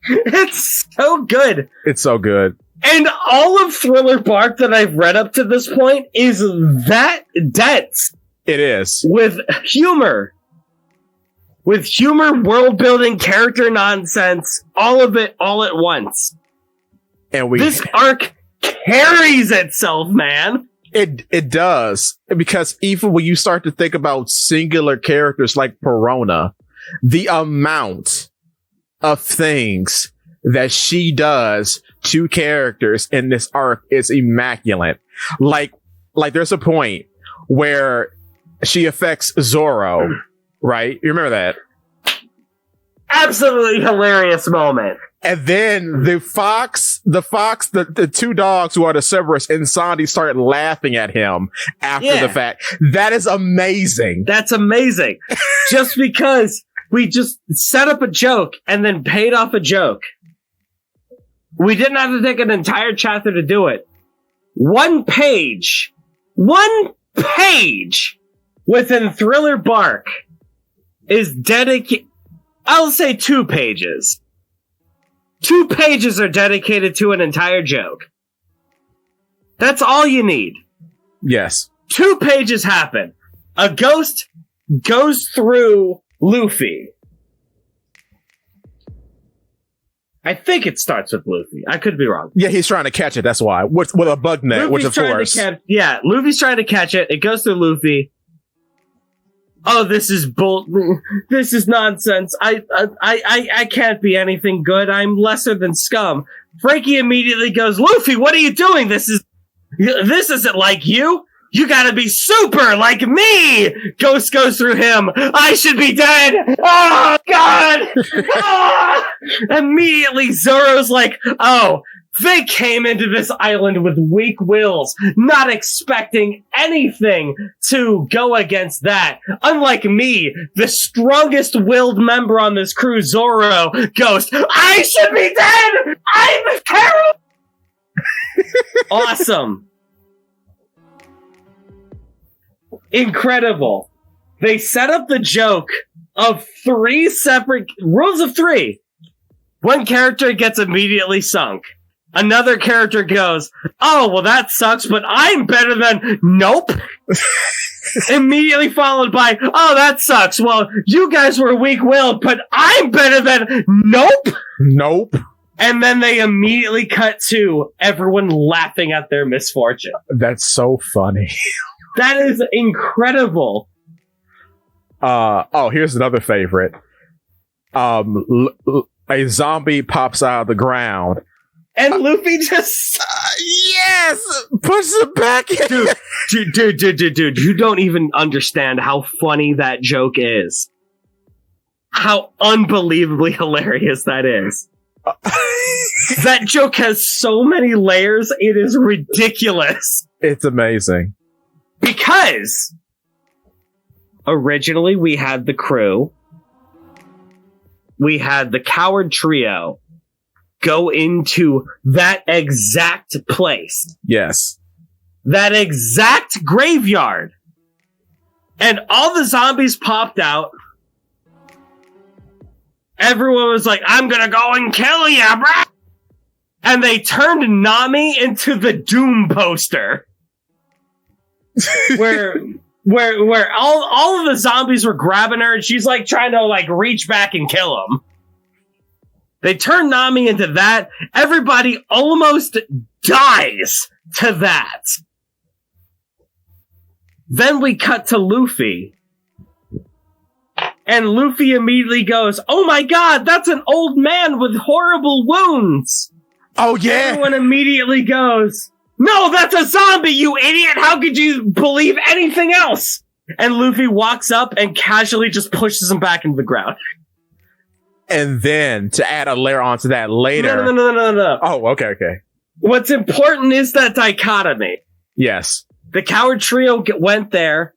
It's so good. It's so good. And all of Thriller Bark that I've read up to this point is that dense. It is. With humor. With humor, world building, character nonsense, all of it all at once. And this arc carries itself, man. It does. Because even when you start to think about singular characters like Perona, the amount of things that she does to characters in this arc is immaculate. Like there's a point where she affects Zoro, right? You remember that? Absolutely hilarious moment. And then the two dogs who are the Cerberus and Sandy start laughing at him after the fact. That is amazing. That's amazing. Just because we just set up a joke and then paid off a joke. We didn't have to take an entire chapter to do it. One page within Thriller Bark is dedicated. I'll say 2 pages. 2 pages are dedicated to an entire joke. That's all you need. Yes. 2 pages happen. A ghost goes through Luffy. I think it starts with Luffy. I could be wrong. Yeah, he's trying to catch it. That's why. With a bug net, which of course. Luffy's trying to catch it. It goes through Luffy. Oh, this is this is nonsense. I can't be anything good. I'm lesser than scum. Frankie immediately goes, Luffy, what are you doing? This isn't like you. You gotta be super like me! Ghost goes through him. I should be dead! Oh, God! Ah! Immediately, Zoro's like, oh, they came into this island with weak wills, not expecting anything to go against that. Unlike me, the strongest willed member on this crew, Zoro, goes, I should be dead! I'm terrible! Awesome. Incredible. They set up the joke of 3 separate rules of 3. One character gets immediately sunk. Another character goes, oh, well, that sucks, but I'm better than nope. Immediately followed by, oh, that sucks. Well, you guys were weak-willed, but I'm better than nope. Nope. And then they immediately cut to everyone laughing at their misfortune. That's so funny. That is incredible. Here's another favorite. A zombie pops out of the ground, And Luffy just... yes! Push him back. Dude, you don't even understand how funny that joke is. How unbelievably hilarious that is. That joke has so many layers, it is ridiculous. It's amazing. Because originally we had the crew, we had the coward trio go into that exact place. Yes. That exact graveyard. And all the zombies popped out. Everyone was like, I'm gonna go and kill you, bruh! And they turned Nami into the Doom poster. where all of the zombies were grabbing her and she's like trying to like reach back and kill them. They turned Nami into that. Everybody almost dies to that. Then we cut to Luffy. And Luffy immediately goes, oh my god, that's an old man with horrible wounds. Oh yeah. Everyone immediately goes, no, that's a zombie, you idiot! How could you believe anything else? And Luffy walks up and casually just pushes him back into the ground. And then, to add a layer onto that later... No. Oh, okay. What's important is that dichotomy. Yes. The coward trio went there.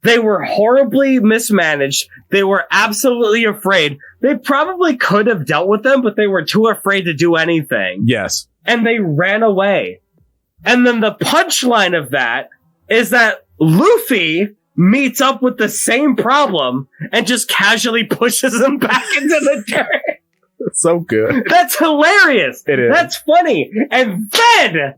They were horribly mismanaged. They were absolutely afraid. They probably could have dealt with them, but they were too afraid to do anything. Yes. And they ran away. And then the punchline of that is that Luffy meets up with the same problem and just casually pushes him back into the dirt. It's so good. That's hilarious. It is. That's funny. And then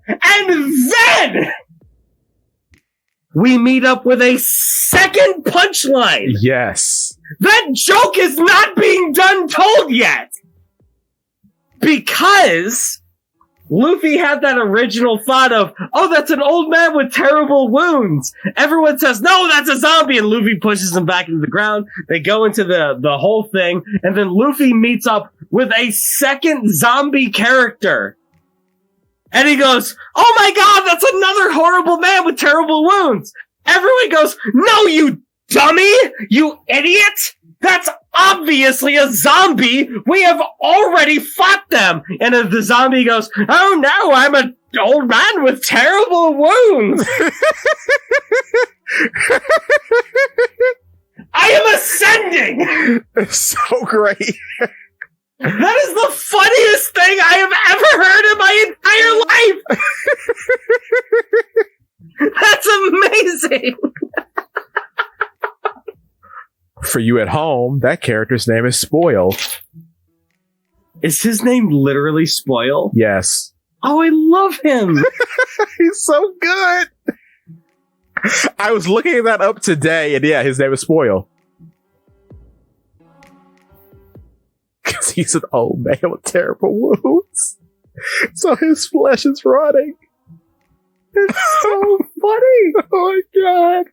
we meet up with a second punchline. Yes. That joke is not being done told yet. Because Luffy had that original thought of, oh, that's an old man with terrible wounds. Everyone says, no, that's a zombie. And Luffy pushes him back into the ground. They go into the whole thing. And then Luffy meets up with a second zombie character. And he goes, oh my god, that's another horrible man with terrible wounds. Everyone goes, no, you dummy! You idiot! That's obviously a zombie! We have already fought them! And the zombie goes, oh no, I'm an old man with terrible wounds! I am ascending! It's so great. That is the funniest thing I have ever heard in my entire life! That's amazing! For you at home, that character's name is Spoil. Is his name literally Spoil? Yes. Oh, I love him! He's so good! I was looking that up today, and yeah, his name is Spoil. Because he's an old man with terrible wounds. So his flesh is rotting. It's so funny! Oh my god!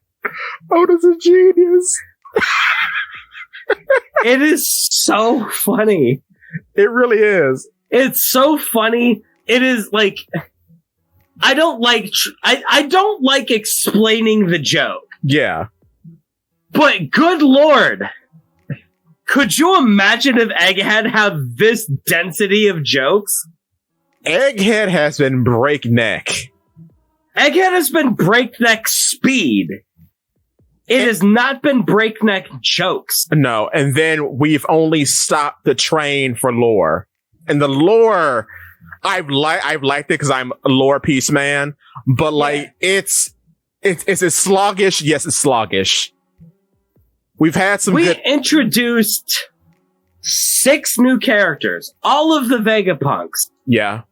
Oda's a genius! It is so funny. It really is. It's so funny. It is like, I don't like explaining the joke. Yeah. But good lord, could you imagine if Egghead had this density of jokes? Egghead has been breakneck. Egghead has been breakneck speed. It has not been breakneck jokes. No, and then we've only stopped the train for lore. And the lore, I've liked it because I'm a lore piece man, but like it's sluggish. Yes, it's sluggish. We've had some. We introduced 6 new characters, all of the Vegapunks. Yeah.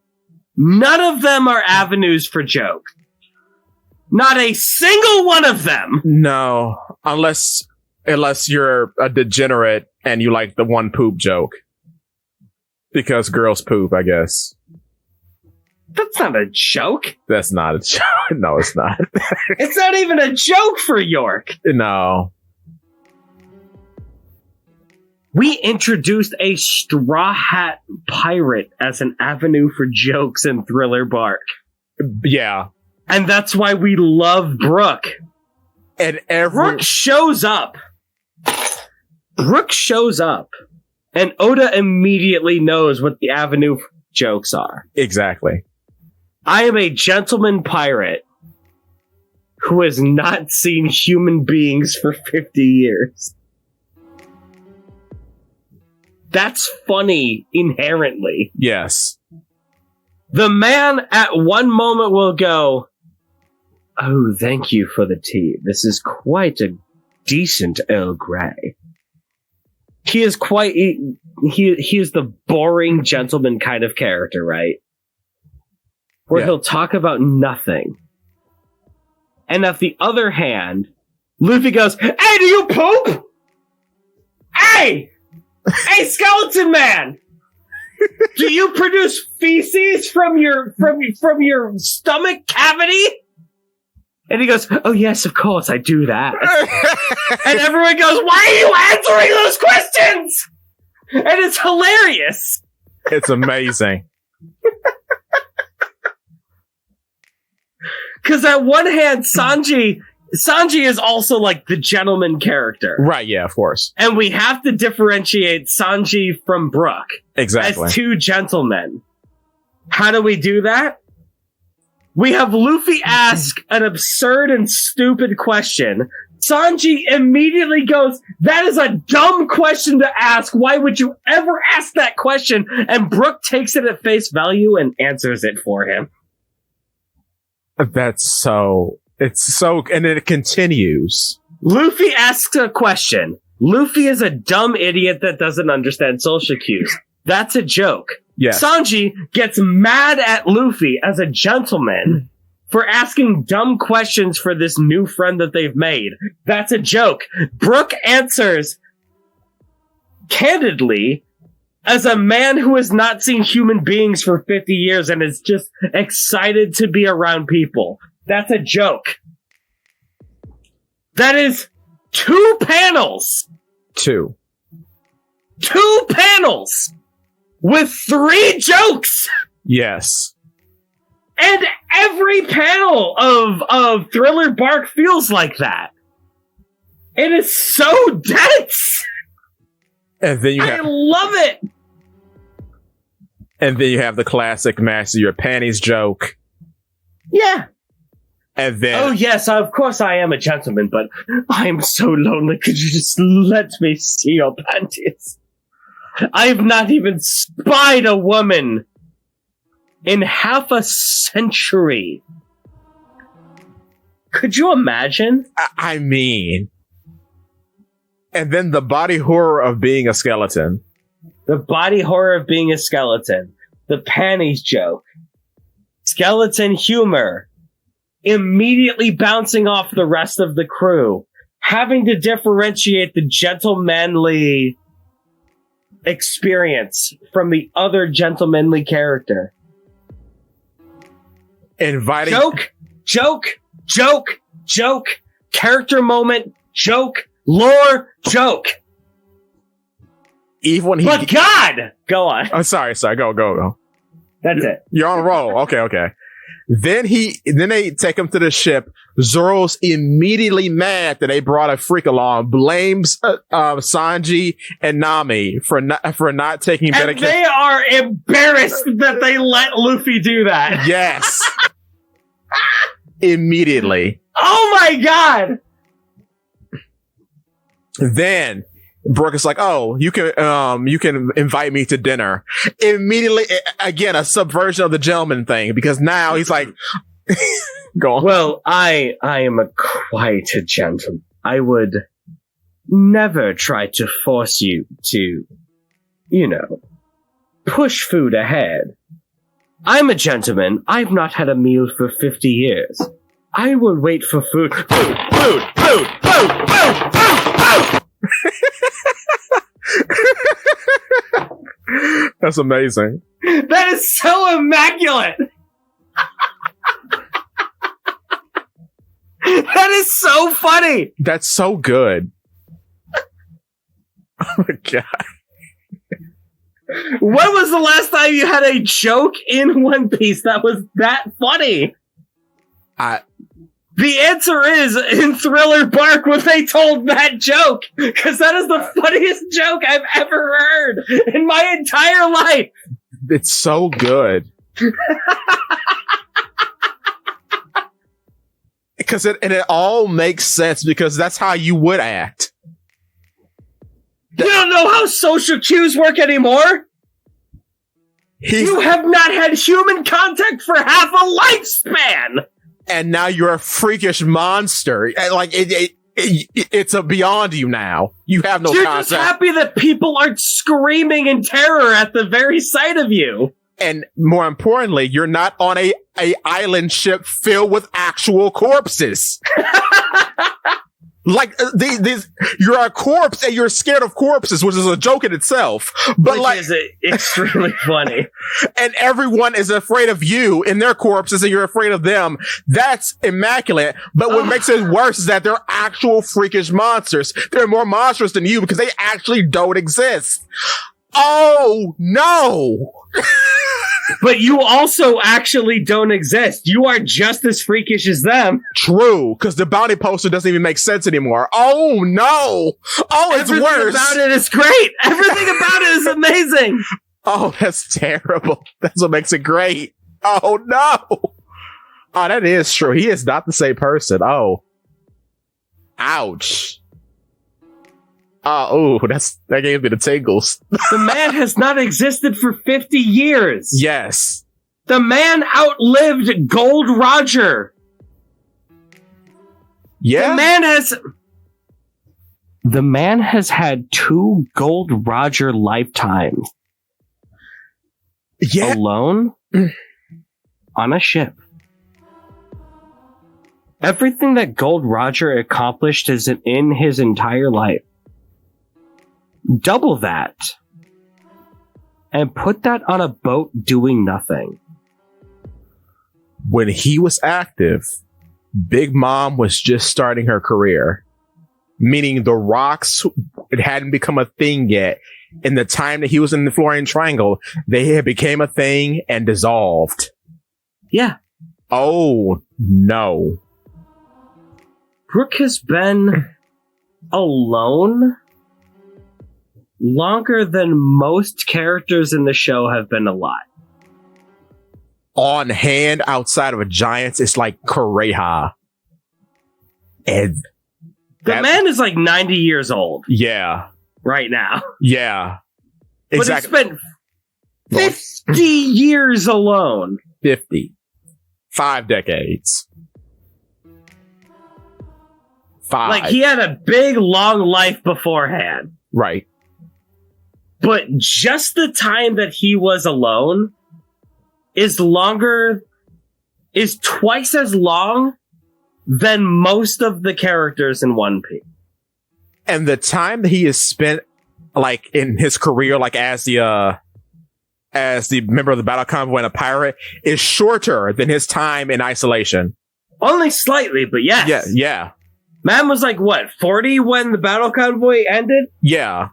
None of them are avenues for joke. Not a single one of them. No, unless you're a degenerate and you like the one poop joke. Because girls poop, I guess. That's not a joke. That's not a joke. No, it's not. It's not even a joke for York. No. We introduced a straw hat pirate as an avenue for jokes in Thriller Bark. Yeah. And that's why we love Brooke. And Brooke shows up. And Oda immediately knows what the avenue jokes are. Exactly. I am a gentleman pirate who has not seen human beings for 50 years. That's funny inherently. Yes. The man at one moment will go, "Oh, thank you for the tea. This is quite a decent Earl Grey." He is quite... He is the boring gentleman kind of character, right? Where he'll talk about nothing. And at the other hand, Luffy goes, "Hey, do you poop? Hey! Hey, skeleton man! Do you produce feces from your stomach cavity?" And he goes, "Oh yes, of course, I do that." And everyone goes, "Why are you answering those questions?" And it's hilarious. It's amazing. Because at one hand, Sanji is also like the gentleman character. Right, yeah, of course. And we have to differentiate Sanji from Brooke. Exactly. As two gentlemen. How do we do that? We have Luffy ask an absurd and stupid question. Sanji immediately goes, "That is a dumb question to ask. Why would you ever ask that question?" And Brooke takes it at face value and answers it for him. And then it continues. Luffy asks a question. Luffy is a dumb idiot that doesn't understand social cues. That's a joke. Yes. Sanji gets mad at Luffy as a gentleman for asking dumb questions for this new friend that they've made. That's a joke. Brooke answers candidly as a man who has not seen human beings for 50 years and is just excited to be around people. That's a joke. That is 2 panels. 2 panels with 3 jokes. Yes. And every panel of Thriller Bark feels like that. It is so dense. And then I love it. And then you have the classic master your panties joke. Yeah. And then... "Oh yes, of course I am a gentleman, but I'm so lonely. Could you just let me see your panties? I've not even spied a woman in half a century." Could you imagine? I mean... And then the body horror of being a skeleton. The body horror of being a skeleton. The panties joke. Skeleton humor. Immediately bouncing off the rest of the crew. Having to differentiate the gentlemanly experience from the other gentlemanly character. Inviting... Joke. Character moment. Joke. Lore. Joke. Even when he... But God! Go on. Oh, sorry. Go. That's it. You're on a roll. Okay. Then they take him to the ship. Zoro's immediately mad that they brought a freak along, blames Sanji and Nami for not taking better care. They are embarrassed that they let Luffy do that. Yes. Immediately. Oh my God! Then Brooke is like, "Oh, you can invite me to dinner." Immediately, again, a subversion of the gentleman thing, because now he's like, "Go on." "Well, I am quite a gentleman. I would never try to force you to, push food ahead. I'm a gentleman. I've not had a meal for 50 years. I will wait for food." Food! That's amazing. That is so immaculate. That is so funny. That's so good. my God. When was the last time you had a joke in One Piece that was that funny? The answer is in Thriller Bark when they told that joke, because that is the funniest joke I've ever heard in my entire life. It's so good. Because it all makes sense because that's how you would act. You don't know how social cues work anymore? You have not had human contact for half a lifespan! And now you're a freakish monster. Like, it's a beyond you now. You have no You're concept. just happy that people aren't screaming in terror at the very sight of you. And more importantly, you're not on a island ship filled with actual corpses. Like you're a corpse and you're scared of corpses, which is a joke in itself. But which is extremely funny. And everyone is afraid of you and their corpses, and you're afraid of them. That's immaculate. But what makes it worse is that they're actual freakish monsters. They're more monstrous than you because they actually don't exist. Oh no! But you also actually don't exist. You are just as freakish as them. True, because the bounty poster doesn't even make sense anymore. Oh no! Oh, it's Everything worse. About it is great. Everything about it is amazing. Oh, that's terrible. That's what makes it great. Oh no! Oh, that is true. He is not the same person. Oh, ouch. Oh, that gave me the tingles. The man has not existed for 50 years. Yes. The man outlived Gold Roger. Yeah. The man has had 2 Gold Roger lifetimes. Yeah. Alone on a ship. Everything that Gold Roger accomplished is in his entire life. Double that. And put that on a boat doing nothing. When he was active, Big Mom was just starting her career. Meaning the rocks, it hadn't become a thing yet. In the time that he was in the Florian Triangle, they had became a thing and dissolved. Yeah. Oh, no. Brooke has been alone longer than most characters in the show have been alive. On hand, outside of a Giants, it's like Kureha. And the man is like 90 years old. Yeah. Right now. Yeah. Exactly. But he spent 50 years alone. 50. 5 decades. 5. Like, he had a big, long life beforehand. Right. But just the time that he was alone is twice as long than most of the characters in One Piece. And the time that he has spent, like, in his career, like, as the member of the battle convoy and a pirate, is shorter than his time in isolation. Only slightly, but yes. Yeah, yeah. Man was like, what, 40 when the battle convoy ended? Yeah.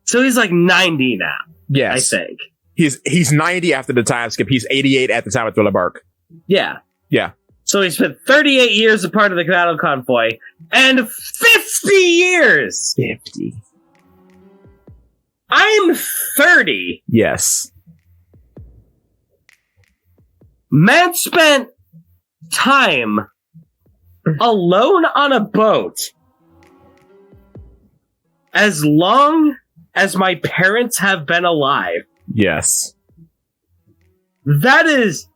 So he's like 90 now. Yes. I think. He's 90 after the time skip. He's 88 at the time of Thriller Bark. Yeah. Yeah. So he spent 38 years a part of the battle convoy and 50 years. 50. I'm 30. Yes. Man spent time alone on a boat as long as my parents have been alive. Yes. That is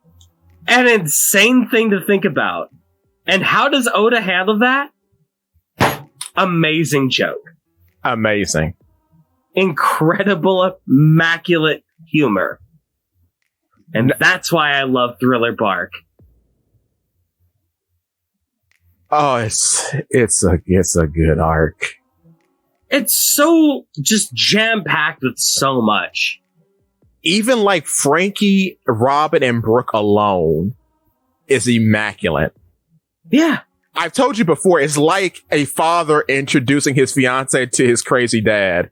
an insane thing to think about. And how does Oda handle that? Amazing joke. Amazing. Incredible, immaculate humor. And that's why I love Thriller Bark. Oh, it's a good arc. It's so just jam-packed with so much. Even like Frankie, Robin, and Brooke alone is immaculate. Yeah. I've told you before, it's like a father introducing his fiance to his crazy dad.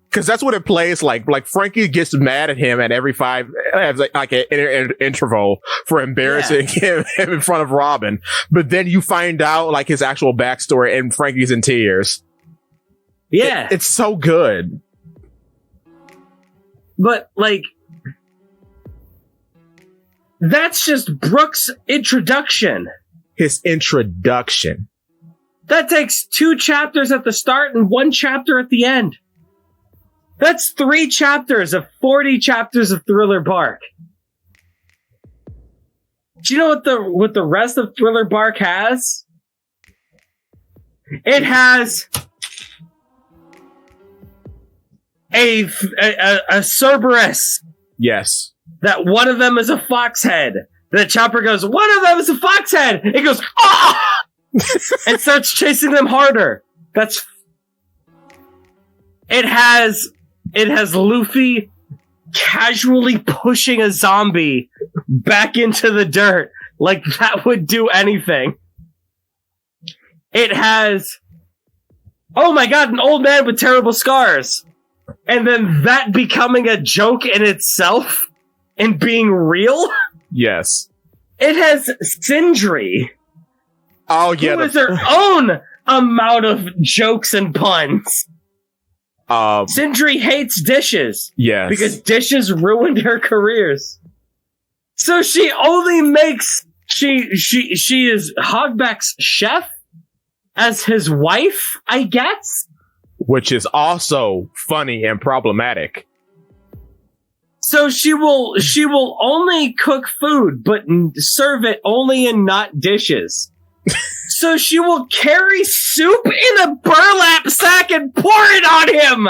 Because that's what it plays like. Like, Frankie gets mad at him at every like an interval for embarrassing him in front of Robin. But then you find out, like, his actual backstory, and Frankie's in tears. Yeah. It's so good. But, like, that's just Brooke's introduction. His introduction. That takes 2 chapters at the start and 1 chapter at the end. That's 3 chapters of 40 chapters of Thriller Bark. Do you know what the rest of Thriller Bark has? It has a Cerberus. Yes. That one of them is a fox head. The Chopper goes, one of them is a fox head. It goes, ah! And starts chasing them harder. It has Luffy casually pushing a zombie back into the dirt like that would do anything. It has, oh my god, an old man with terrible scars. And then that becoming a joke in itself and being real. Yes. It has Sindri. Oh, yeah. Who has her own amount of jokes and puns. Sindri hates dishes. Yes. Because dishes ruined her careers. So she only makes... She is Hogback's chef as his wife, I guess? Which is also funny and problematic. So she will only cook food, but serve it only in not dishes. So she will carry soup in a burlap sack and pour it on him!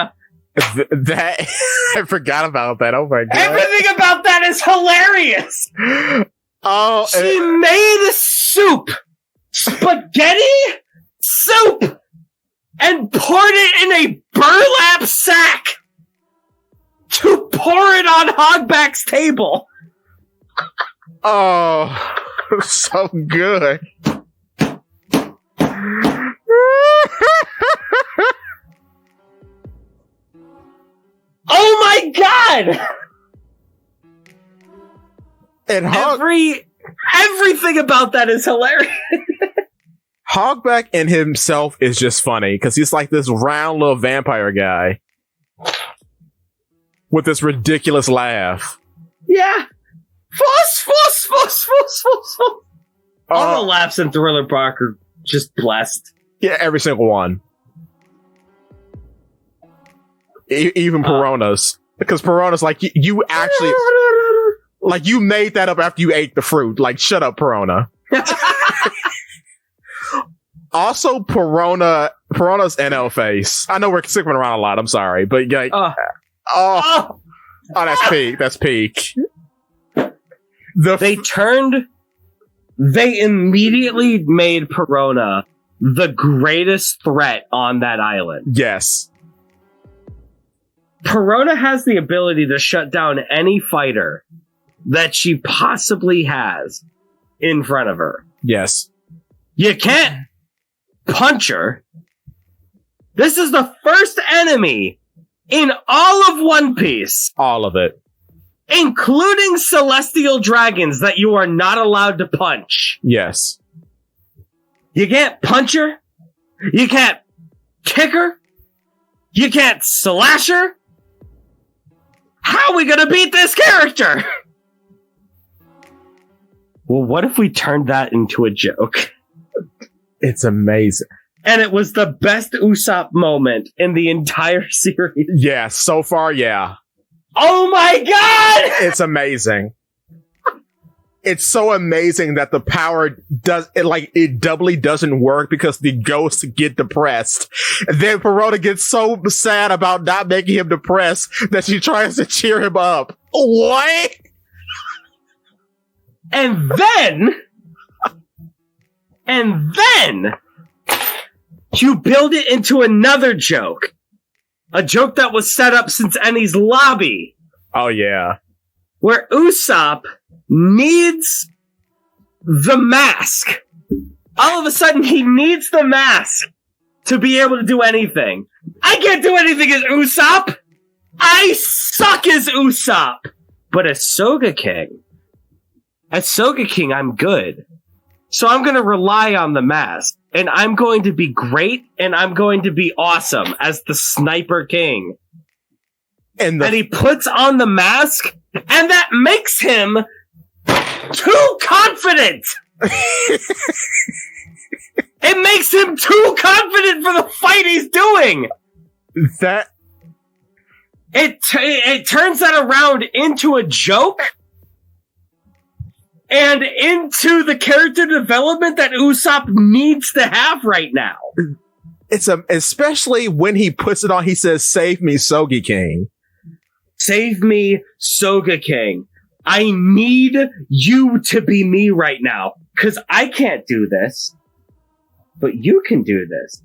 That I forgot about that. Oh my god. Everything about that is hilarious! Oh, she made a soup! Spaghetti soup! And poured it in a burlap sack! To pour it on Hogback's table! Oh, so good. Oh my god! And everything about that is hilarious. Hogback in himself is just funny because he's like this round little vampire guy with this ridiculous laugh. Yeah. Fuss. All the laughs in Thriller Bark are just blessed. Yeah, every single one. Even Perona's. Because Perona's like, you actually... Like, you made that up after you ate the fruit. Like, shut up, Perona. Also, Perona's NL face. I know we're skipping around a lot. I'm sorry. But, like... that's peak. That's peak. They immediately made Perona the greatest threat on that island. Yes. Perona has the ability to shut down any fighter that she possibly has in front of her. Yes. You can't punch her. This is the first enemy in all of One Piece. All of it. Including celestial dragons that you are not allowed to punch. Yes. You can't punch her. You can't kick her. You can't slash her. How are we gonna beat this character? Well, what if we turned that into a joke? It's amazing. And it was the best Usopp moment in the entire series. Yeah, so far, yeah. Oh my god! It's amazing. It's so amazing that the power it doubly doesn't work because the ghosts get depressed. And then Perona gets so sad about not making him depressed that she tries to cheer him up. What? And then you build it into another joke. A joke that was set up since Eni's lobby. Oh, yeah. Where Usopp needs the mask. All of a sudden, he needs the mask to be able to do anything. I can't do anything as Usopp. I suck as Usopp. But as Soga King, I'm good. So I'm going to rely on the mask. And I'm going to be great, and I'm going to be awesome as the Sniper King. And he puts on the mask, and that makes him too confident! It makes him too confident for the fight he's doing! It turns that around into a joke, and into the character development that Usopp needs to have right now. Especially when he puts it on, he says, "Save me, Soga King. Save me, Soga King. I need you to be me right now, because I can't do this, but you can do this."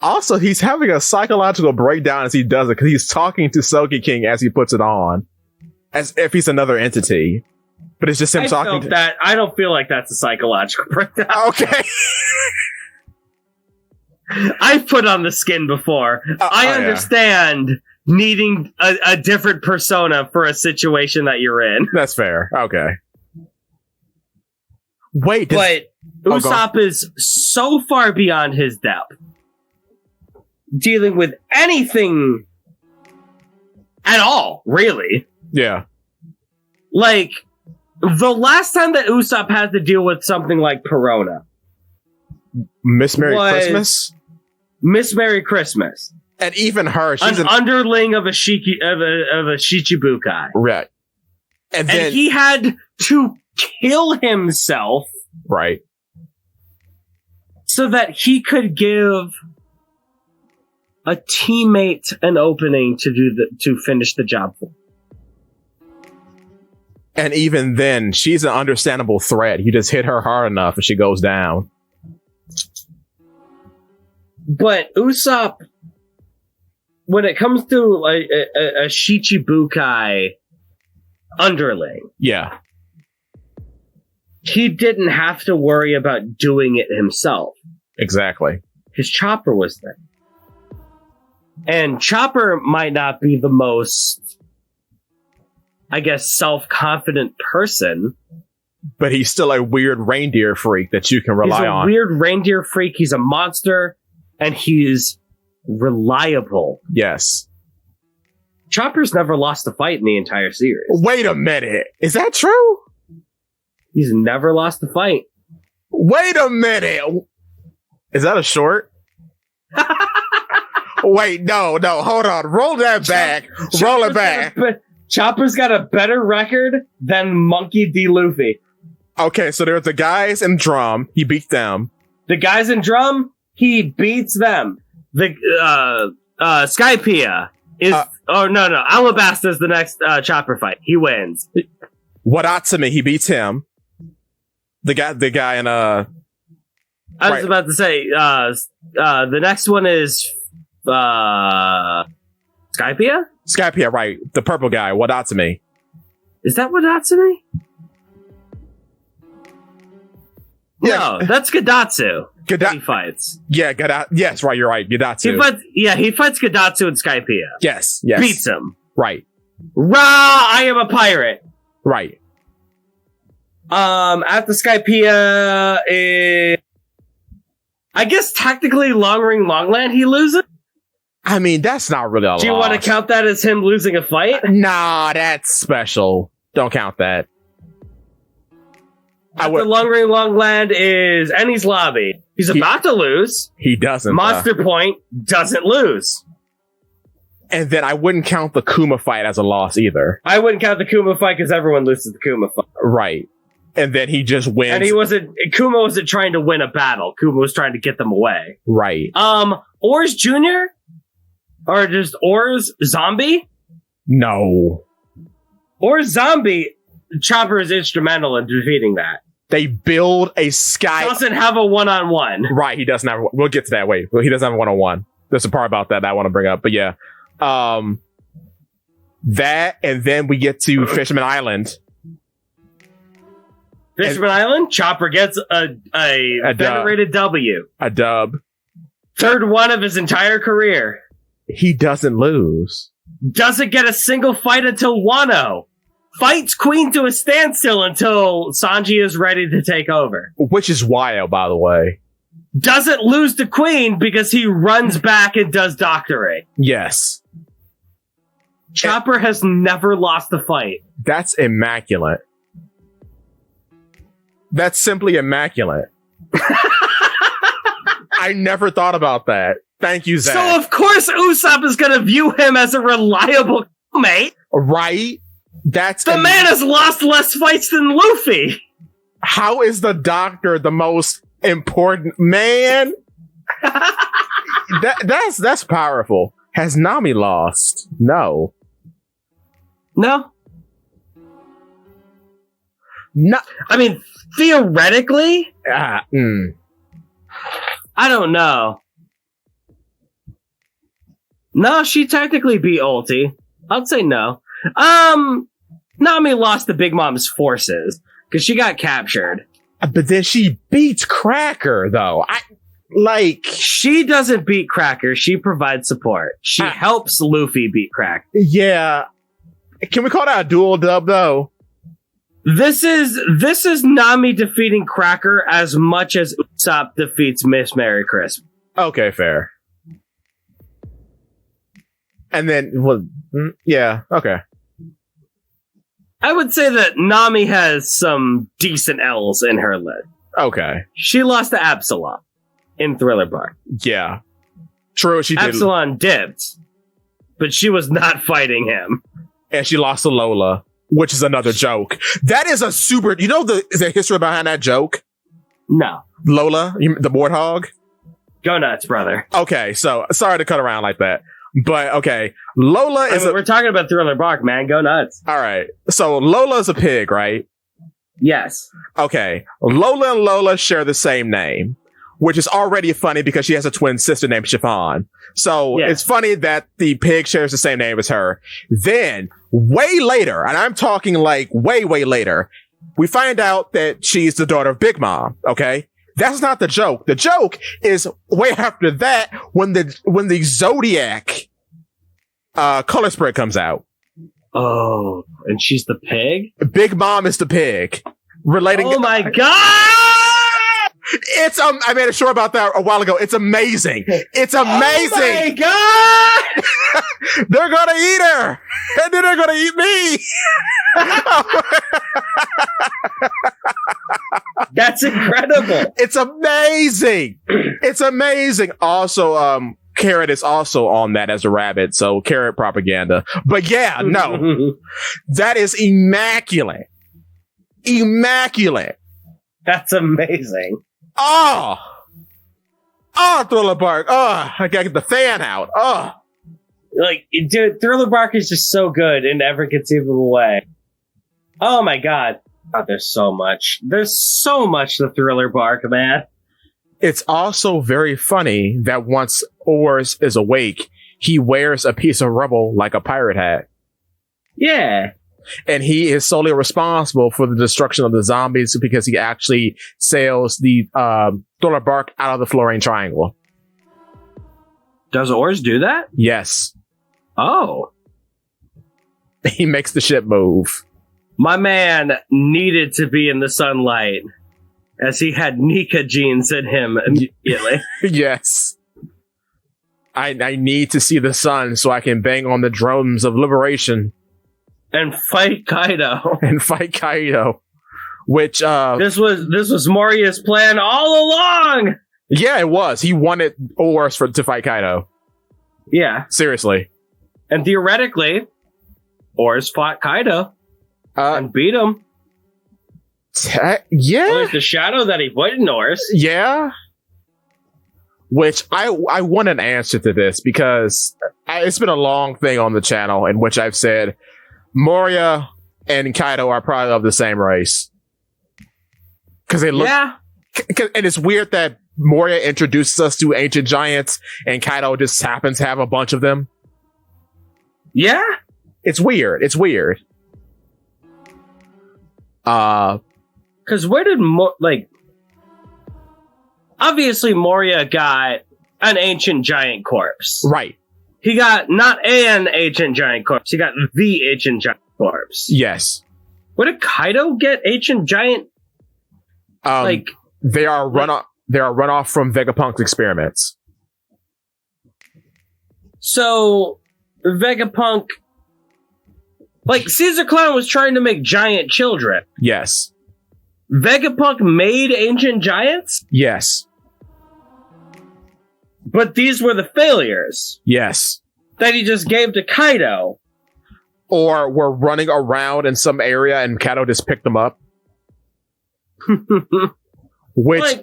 Also, he's having a psychological breakdown as he does it, because he's talking to Soga King as he puts it on, as if he's another entity. But it's just him talking to that. I don't feel like that's a psychological breakdown. Okay. I've put on the skin before. I understand needing a different persona for a situation that you're in. That's fair. Okay. Wait, but Usopp is so far beyond his depth. Dealing with anything at all, really. Yeah. Like, the last time that Usopp had to deal with something like Perona. Miss Merry Christmas? Miss Merry Christmas. And even her, she's an underling of a Shichibukai. Right. And then he had to kill himself. Right. So that he could give a teammate an opening to finish the job for. And even then, she's an understandable threat. You just hit her hard enough and she goes down. But Usopp, when it comes to a Shichibukai underling, yeah, he didn't have to worry about doing it himself. Exactly. Because Chopper was there. And Chopper might not be the most, I guess, self-confident person. But he's still a weird reindeer freak that you can rely on. He's a weird reindeer freak. He's a monster. And he's reliable. Yes. Chopper's never lost a fight in the entire series. Wait a minute. Is that true? He's never lost a fight. Wait a minute. Is that a short? Wait, no, hold on. Roll that back. Roll it back. Chopper's got a better record than Monkey D. Luffy. Okay, so there's the guys in Drum. He beats them. The guys in Drum, he beats them. The Skypiea is... Alabasta's the next Chopper fight. He wins. Wadatsumi, he beats him. The guy in... I was about to say, the next one is... Skypiea? Skypiea, right. The purple guy, Wadatsumi. Is that Wadatsumi? Yeah. No, that's Gadatsu. He fights. Yeah, yes, right, you're right. Gadatsu. He fights Gadatsu and Skypiea. Yes. Beats him. Right. Rah! I am a pirate. Right. After Skypiea is... I guess technically Long Ring Longland he loses? I mean, that's not really a loss. Do you want to count that as him losing a fight? Nah, that's special. Don't count that. After Long Ring Longland is Enies Lobby. He's about to lose. He doesn't. Monster Point doesn't lose. And then I wouldn't count the Kuma fight as a loss either. I wouldn't count the Kuma fight because everyone loses the Kuma fight. Right. And then he just wins. And Kuma wasn't trying to win a battle. Kuma was trying to get them away. Right. Ors Jr.? Or just Ors Zombie? No. Ors Zombie, Chopper is instrumental in defeating that. They build a sky... He doesn't have a one-on-one. Right, he doesn't have... We'll get to that. Wait, he doesn't have a one-on-one. There's a part about that I want to bring up. But yeah. That, and then we get to Fisherman Island. Fisherman Island, Chopper gets a venerated W. A dub. Third one of his entire career. He doesn't lose. Doesn't get a single fight until Wano. Fights Queen to a standstill until Sanji is ready to take over. Which is wild, by the way. Doesn't lose to Queen because he runs back and does doctoring. Yes. Chopper has never lost a fight. That's immaculate. That's simply immaculate. I never thought about that. Thank you, Zakk. So of course Usopp is going to view him as a reliable mate. Right? That's the man has lost less fights than Luffy. How is the doctor the most important man? That's powerful. Has Nami lost? No. No. I mean, theoretically, I don't know. No, she technically beat Ulti. I'd say no. Nami lost the Big Mom's forces because she got captured. But then she beats Cracker, though. She doesn't beat Cracker. She provides support. She helps Luffy beat Cracker. Yeah. Can we call that a dual dub, though? This is Nami defeating Cracker as much as Usopp defeats Miss Merry Christmas. Okay, fair. And then, well, yeah, okay. I would say that Nami has some decent L's in her list. Okay. She lost to Absalom in Thriller Bark. Yeah. True, she did. Absalom dipped, but she was not fighting him. And she lost to Lola, which is another joke. That is a super... You know the history behind that joke? No. Lola, the warthog? Go nuts, brother. Okay, so sorry to cut around like that. But, okay, Lola is... we're talking about Thriller Bark, man. Go nuts. All right. So Lola's a pig, right? Yes. Okay. Lola and Lola share the same name, which is already funny because she has a twin sister named Chiffon. So It's funny that the pig shares the same name as her. Then, way later, and I'm talking like way, way later, we find out that she's the daughter of Big Mom, okay? That's not the joke. The joke is way after that when the Zodiac color spread comes out. Oh, and she's the pig? Big Mom is the pig. Relating. Oh my god! It's I made a show about that a while ago. It's amazing. It's amazing. Oh my god! They're gonna eat her, and then they're gonna eat me. That's incredible. It's amazing. It's amazing. Also, Carrot is also on that as a rabbit, so Carrot propaganda. But yeah, no, that is immaculate. Immaculate. That's amazing. Oh, Thriller Bark. Oh, I gotta get the fan out. Oh, like, dude, Thriller Bark is just so good in every conceivable way. Oh my god. Oh, there's so much. There's so much to Thriller Bark, man. It's also very funny that once Oars is awake, he wears a piece of rubble like a pirate hat. Yeah. And he is solely responsible for the destruction of the zombies because he actually sails the Thriller Bark out of the Florine Triangle. Does Oars do that? Yes. Oh. He makes the ship move. My man needed to be in the sunlight as he had Nika genes in him immediately. Yes. I need to see the sun so I can bang on the drums of liberation. And fight Kaido. Which this was Moria's plan all along. Yeah, it was. He wanted Oars to fight Kaido. Yeah. Seriously. And theoretically, Oars fought Kaido and beat him. Yeah. Well, there's the shadow that he put in Oars. Yeah. Which I want an answer to this because it's been a long thing on the channel in which I've said Moria and Kaido are probably of the same race. Because they look... Yeah. And it's weird that Moria introduces us to ancient giants and Kaido just happens to have a bunch of them. Yeah. It's weird. Because where did obviously Moria got an ancient giant corpse. Right. He got not an ancient giant corpse. He got the ancient giant corpse. Yes. Where did Kaido get ancient giant? They are runoff from Vegapunk's experiments. So Vegapunk, Caesar Clown was trying to make giant children. Yes. Vegapunk made ancient giants? Yes. But these were the failures. Yes. That he just gave to Kaido. Or were running around in some area and Kaido just picked them up. Which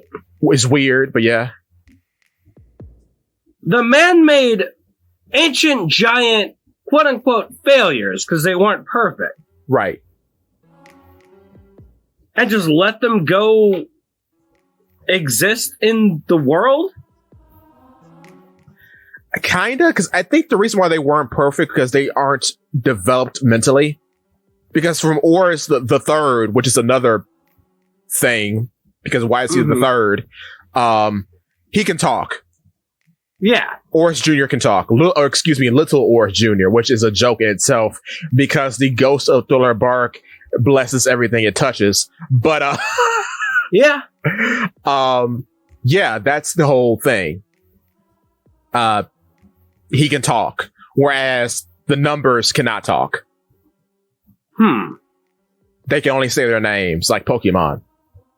is weird, but yeah. The man made ancient giant quote-unquote failures because they weren't perfect. Right. And just let them go exist in the world? Kinda, because I think the reason why they weren't perfect because they aren't developed mentally. Because from Oris the third, which is another thing, because why is he the third? He can talk. Yeah. Oris Jr. can talk. Little Oris Jr., which is a joke in itself because the ghost of Thriller Bark blesses everything it touches. But yeah. Yeah, that's the whole thing. He can talk, whereas the numbers cannot talk. They can only say their names, like Pokemon.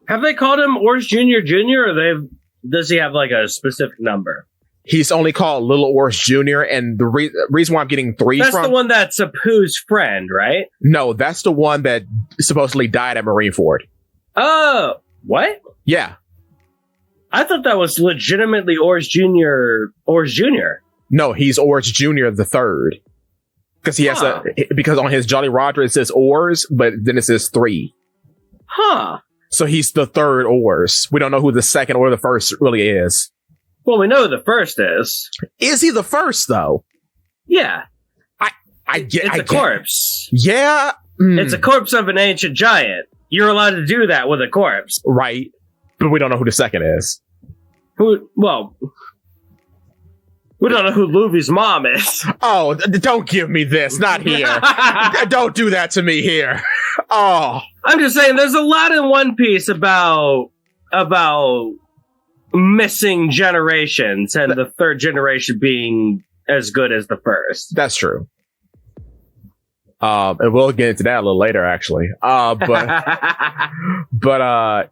Have they called him Oris Jr. Jr. or does he have a specific number? He's only called Little Oris Jr. And the reason why I'm getting three that's the one that's Apu's friend, right? No, that's the one that supposedly died at Marineford. Oh, what? Yeah. I thought that was legitimately Oris Jr. No, he's Oris Jr. the third. Because he has because on his Jolly Roger it says Oris, but then it says 3. Huh. So he's the third Oris. We don't know who the second or the first really is. Well, we know who the first is. Is he the first, though? Yeah. It's a corpse. Yeah. It's a corpse of an ancient giant. You're allowed to do that with a corpse. Right. But we don't know who the second is. Well, we don't know who Luffy's mom is. Oh, don't give me this. Not here. Don't do that to me here. Oh. I'm just saying, there's a lot in One Piece about missing generations and the third generation being as good as the first. That's true. And we'll get into that a little later, actually. But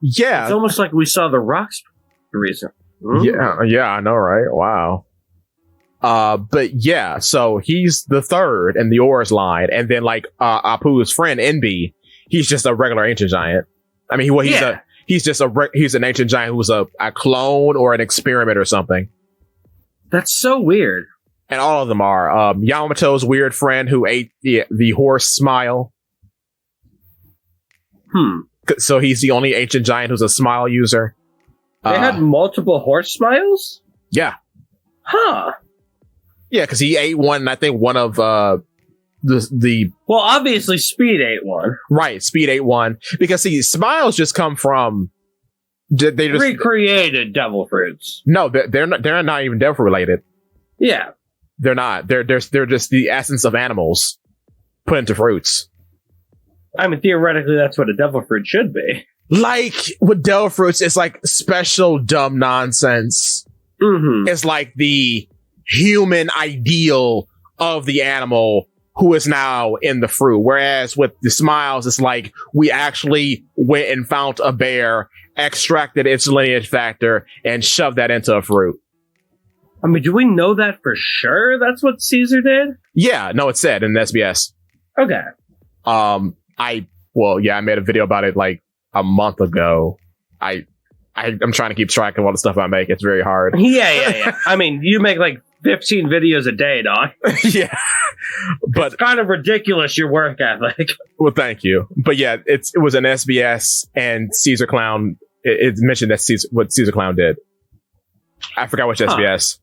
yeah. It's almost like we saw the rocks recently. Yeah, I know, right? Wow. But yeah, so he's the third in the Oris line, and then Apu's friend Enby, he's just a regular ancient giant. I mean, he's an ancient giant who was a clone or an experiment or something. That's so weird. And all of them are. Yamato's weird friend who ate the horse smile. So he's the only ancient giant who's a smile user. They had multiple horse smiles? Yeah. Huh. Yeah, because he ate one, and I think one of the well, obviously Speed ate one. Right, Speed ate one. Because see, smiles just come from they just recreated devil fruits. No, they're not even devil related. Yeah. They're not. They're just the essence of animals put into fruits. I mean, theoretically, that's what a devil fruit should be. Like, with devil fruits, it's like special dumb nonsense. It's like the human ideal of the animal who is now in the fruit. Whereas with the smiles, it's like we actually went and found a bear, extracted its lineage factor, and shoved that into a fruit. I mean, do we know that for sure? That's what Caesar did? Yeah, no, it said in SBS. Okay. I made a video about it like a month ago. I'm trying to keep track of all the stuff I make. It's very hard. Yeah. I mean, you make like 15 videos a day, dog. Yeah. But it's kind of ridiculous, your work ethic. Well, thank you. But yeah, it was an SBS, and Caesar Clown, it mentioned that what Caesar Clown did. I forgot which SBS.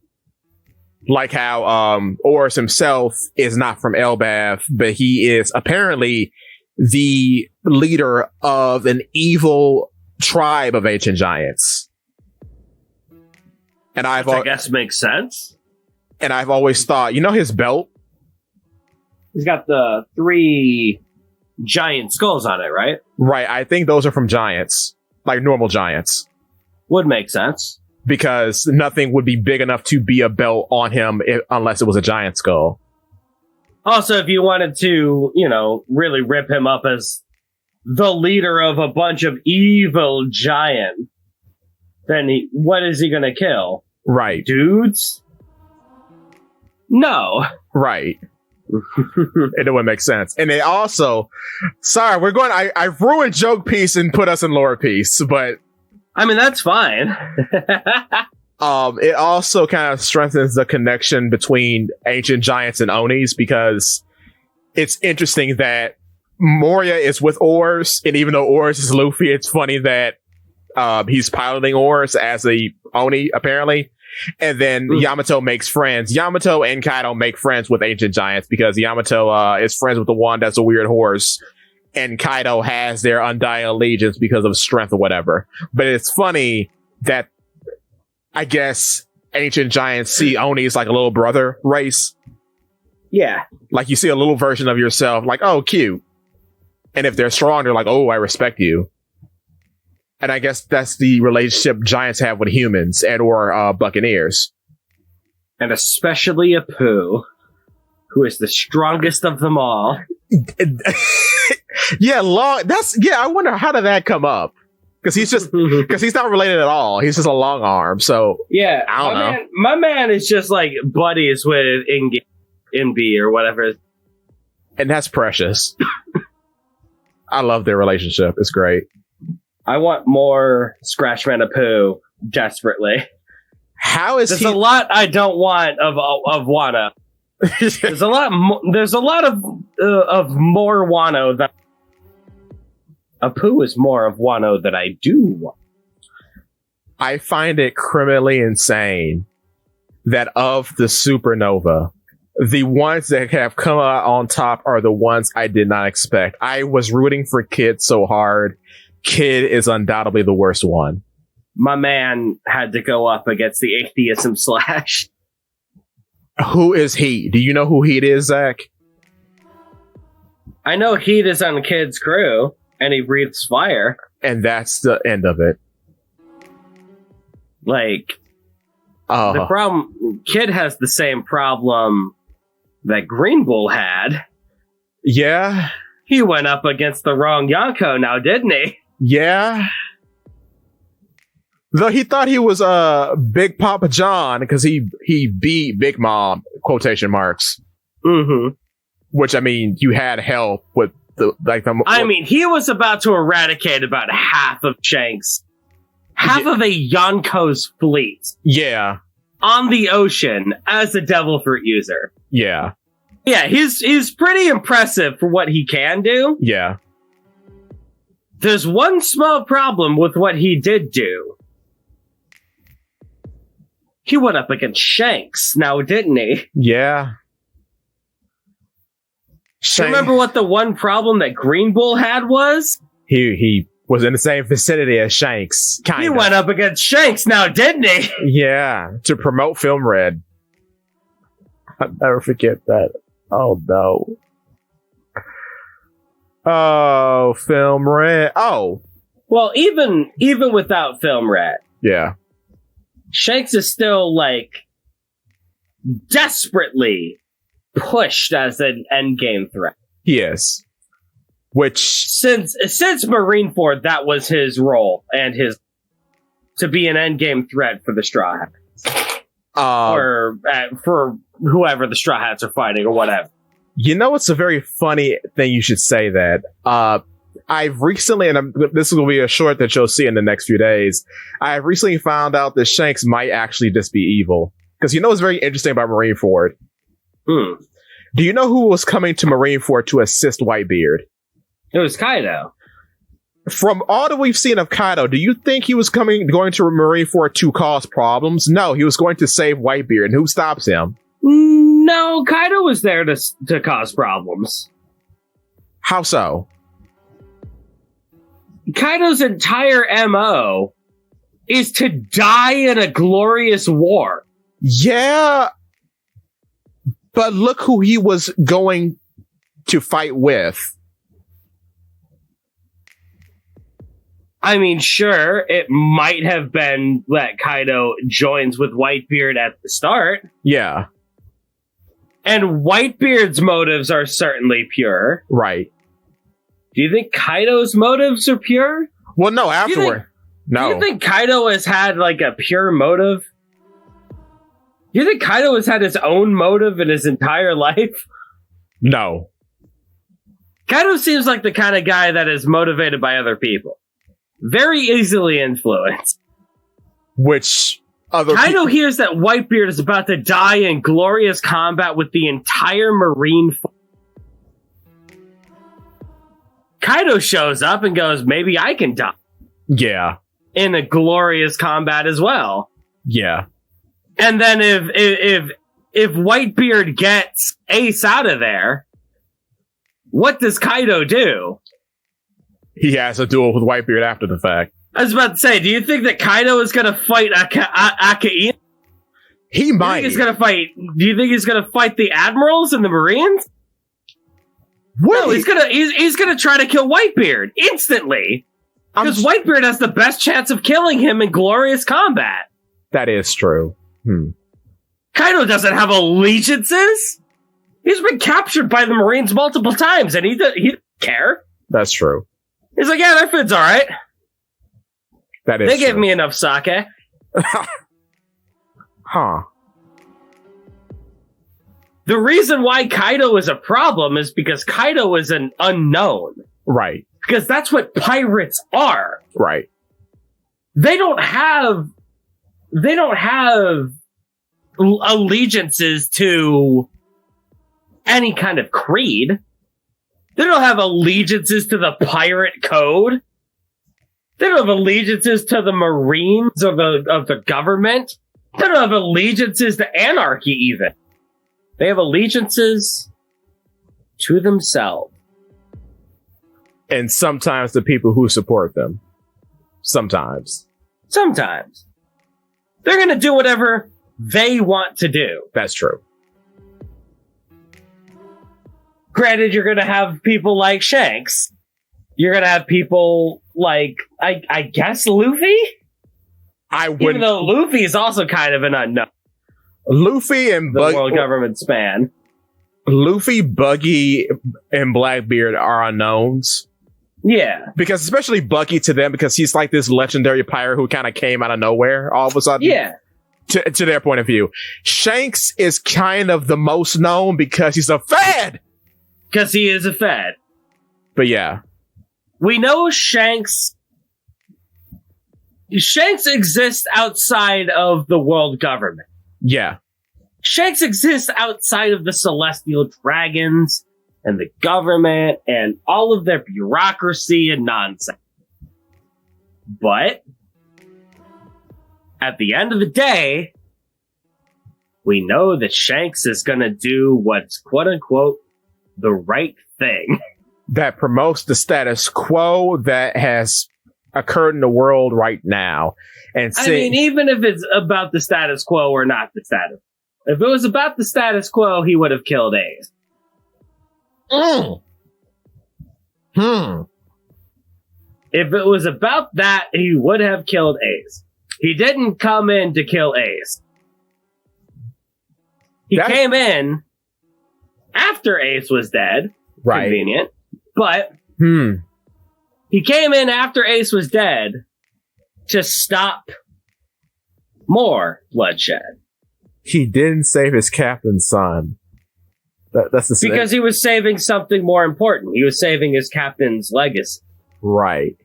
Like how Oris himself is not from Elbaf, but he is apparently the leader of an evil tribe of ancient giants. And I guess makes sense. And I've always thought, his belt? He's got the 3 giant skulls on it, right? Right. I think those are from giants, like normal giants. Would make sense. Because nothing would be big enough to be a belt on him unless it was a giant skull. Also, if you wanted to, really rip him up as the leader of a bunch of evil giants, then what is he going to kill? Right. Dudes? No. Right. It wouldn't make sense. And they also, sorry, I ruined joke piece and put us in lore piece, but I mean, that's fine. It also kind of strengthens the connection between ancient giants and Onis, because it's interesting that Moria is with Oars, and even though Oars is Luffy, it's funny that he's piloting Oars as a Oni, apparently. And then Yamato makes friends. Yamato and Kaido make friends with ancient giants because Yamato is friends with the one that's a weird horse, and Kaido has their undying allegiance because of strength or whatever. But it's funny that I guess ancient giants see Oni as like a little brother race. Yeah. Like you see a little version of yourself, like, oh, cute. And if they're strong, they're like, oh, I respect you. And I guess that's the relationship giants have with humans and or buccaneers. And especially Apu, who is the strongest of them all. Yeah, I wonder how did that come up? Because he's not related at all. He's just a long arm. So yeah, I don't know. My man is just like buddies with Inbi or whatever. And that's precious. I love their relationship. It's great. I want more Scratchman Apu desperately. How is There's a lot I don't want of Wano. There's a lot of more Wano than Apu is more of Wano than I do want. I find it criminally insane that of the supernova, the ones that have come out on top are the ones I did not expect. I was rooting for Kid so hard. Kid is undoubtedly the worst one. My man had to go up against the atheism slash. Who is he? Do you know who Heat is, Zakk? I know Heat is on Kid's crew, and he breathes fire. And that's the end of it. Like, the problem... Kid has the same problem that Green Bull had. Yeah? He went up against the wrong Yonko now, didn't he? Yeah. Though he thought he was Big Papa John because he beat Big Mom, quotation marks. Mm-hmm. Which, I mean, you had help with he was about to eradicate about half of Shanks. Half of a Yonko's fleet. Yeah. On the ocean as a Devil Fruit user. Yeah. Yeah, he's pretty impressive for what he can do. Yeah. There's one small problem with what he did do. He went up against Shanks now, didn't he? Yeah. Remember what the one problem that Green Bull had was? He was in the same vicinity as Shanks. Kinda. He went up against Shanks now, didn't he? Yeah, to promote Film Red. I'll never forget that. Oh, no. Oh, Film Red. Oh. Well, even without Film Red. Yeah. Shanks is still, like, desperately pushed as an endgame threat. He is. Which... Since Marineford, that was his role, and to be an endgame threat for the Straw Hats. Or for whoever the Straw Hats are fighting, or whatever. You know, it's a very funny thing you should say that. I've recently, and this will be a short that you'll see in the next few days, I've recently found out that Shanks might actually just be evil. Because you know what's very interesting about Marineford? Do you know who was coming to Marineford to assist Whitebeard? It was Kaido. From all that we've seen of Kaido, do you think he was going to Marineford to cause problems? No, he was going to save Whitebeard, and who stops him? No, Kaido was there to cause problems. How so? Kaido's entire MO is to die in a glorious war. Yeah, but look who he was going to fight with. I mean, sure, it might have been that Kaido joins with Whitebeard at the start. Yeah. And Whitebeard's motives are certainly pure. Right. Do you think Kaido's motives are pure? Well, no, afterward. No. Do you think Kaido has had, like, a pure motive? Do you think Kaido has had his own motive in his entire life? No. Kaido seems like the kind of guy that is motivated by other people. Very easily influenced. Which other Kaido hears that Whitebeard is about to die in glorious combat with the entire Marine Kaido shows up and goes, maybe I can die. Yeah. In a glorious combat as well. Yeah. And then if Whitebeard gets Ace out of there, what does Kaido do? He has a duel with Whitebeard after the fact. I was about to say, do you think that Kaido is going to fight Akainu? He might. Do you think he's going to fight the admirals and the marines? What? No, he's gonna try to kill Whitebeard instantly. Because Whitebeard has the best chance of killing him in glorious combat. That is true. Kaido doesn't have allegiances. He's been captured by the Marines multiple times, and he doesn't care. That's true. He's like, yeah, their food's all right. That is They true. gave me enough sake. Huh. The reason why Kaido is a problem is because Kaido is an unknown. Right. Because that's what pirates are. Right. They don't have allegiances to any kind of creed. They don't have allegiances to the pirate code. They don't have allegiances to the Marines or of the government. They don't have allegiances to anarchy even. They have allegiances to themselves. And sometimes the people who support them. Sometimes. Sometimes. They're going to do whatever they want to do. That's true. Granted, you're going to have people like Shanks. You're going to have people like, I guess, Luffy? Even though Luffy is also kind of an unknown. Luffy and the world government span. Luffy, Buggy, and Blackbeard are unknowns. Yeah. Because especially Buggy to them, because he's like this legendary pirate who kind of came out of nowhere all of a sudden. Yeah. To their point of view. Shanks is kind of the most known because he's a Fed! Because he is a Fed. But yeah. We know Shanks exists outside of the world government. Yeah. Shanks exists outside of the Celestial Dragons and the government and all of their bureaucracy and nonsense. But at the end of the day, we know that Shanks is going to do what's quote-unquote the right thing. That promotes the status quo that has occurred in the world right now. And I mean, even if it's about the status quo or not the status. If it was about the status quo, he would have killed Ace. If it was about that, he would have killed Ace. He didn't come in to kill Ace. He came in after Ace was dead. Right. Convenient. But he came in after Ace was dead to stop more bloodshed. He didn't save his captain's son. That's the because he was saving something more important. He was saving his captain's legacy. Right.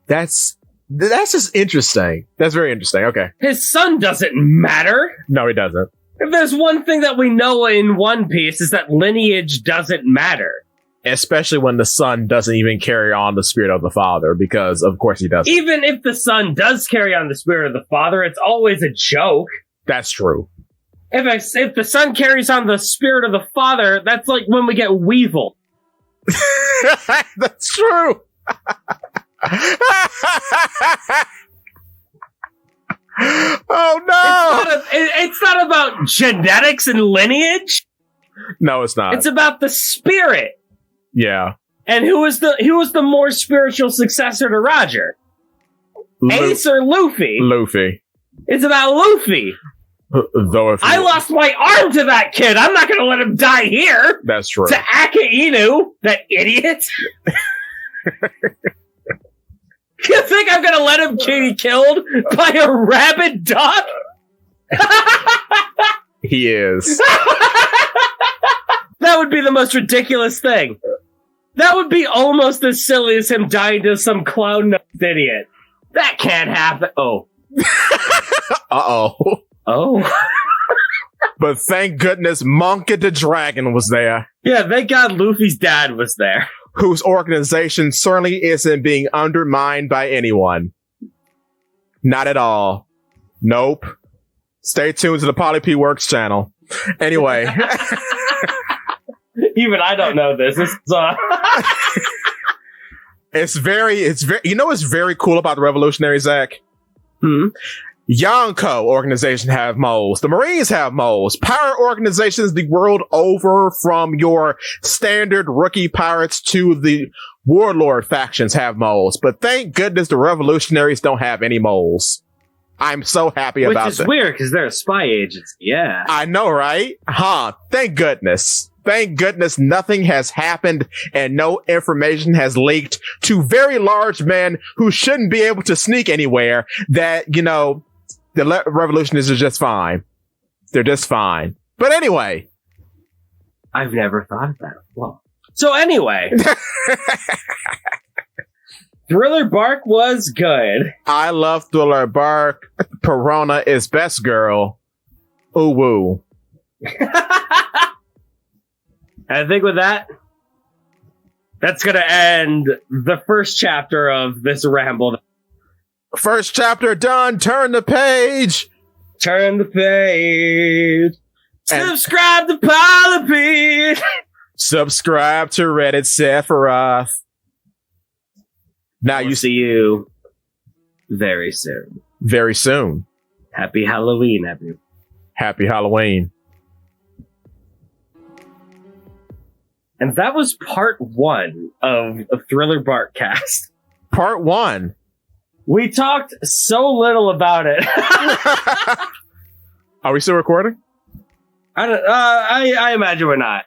That's just interesting. That's very interesting. Okay. His son doesn't matter. No, he doesn't. If there's one thing that we know in One Piece is that lineage doesn't matter. Especially when the son doesn't even carry on the spirit of the father, because of course he doesn't. Even if the son does carry on the spirit of the father, it's always a joke. That's true. If the son carries on the spirit of the father, that's like when we get Weevil. That's true. Oh no! It's not about genetics and lineage. No, it's not. It's about the spirit. Yeah. And who was the more spiritual successor to Roger? Ace or Luffy? Luffy. It's about Luffy. Though if I lost my arm to that kid. I'm not going to let him die here. That's true. To Aka Inu, that idiot. You think I'm going to let him get killed by a rabid dog? He is. That would be the most ridiculous thing. That would be almost as silly as him dying to some clown-nosed idiot. That can't happen. Oh. Uh-oh. Oh. But thank goodness Monkey the Dragon was there. Yeah, thank God Luffy's dad was there. Whose organization certainly isn't being undermined by anyone. Not at all. Nope. Stay tuned to the Poly P Works channel. Anyway. Even I don't know this. It's very, you know what's very cool about the Revolutionary, Zakk? Yonko organization have moles. The Marines have moles. Pirate organizations the world over, from your standard rookie pirates to the warlord factions, have moles. But thank goodness the Revolutionaries don't have any moles. I'm so happy about that. Which is weird, because they're a spy agency. Yeah. I know, right? Thank goodness. Thank goodness nothing has happened and no information has leaked to very large men who shouldn't be able to sneak anywhere, that, you know, the revolutionists are just fine. They're just fine. But anyway. I've never thought of that. Well, so anyway. Thriller Bark was good. I love Thriller Bark. Perona is best girl. Ooh woo. I think with that, that's going to end the first chapter of this ramble. First chapter done. Turn the page. Turn the page. Subscribe to Polyp. Subscribe to Reddit Sephiroth. Now We'll see you very soon. Very soon. Happy Halloween, everyone. Happy Halloween. And that was part 1 of Thriller Bark Cast. Part 1. We talked so little about it. Are we still recording? I imagine we're not.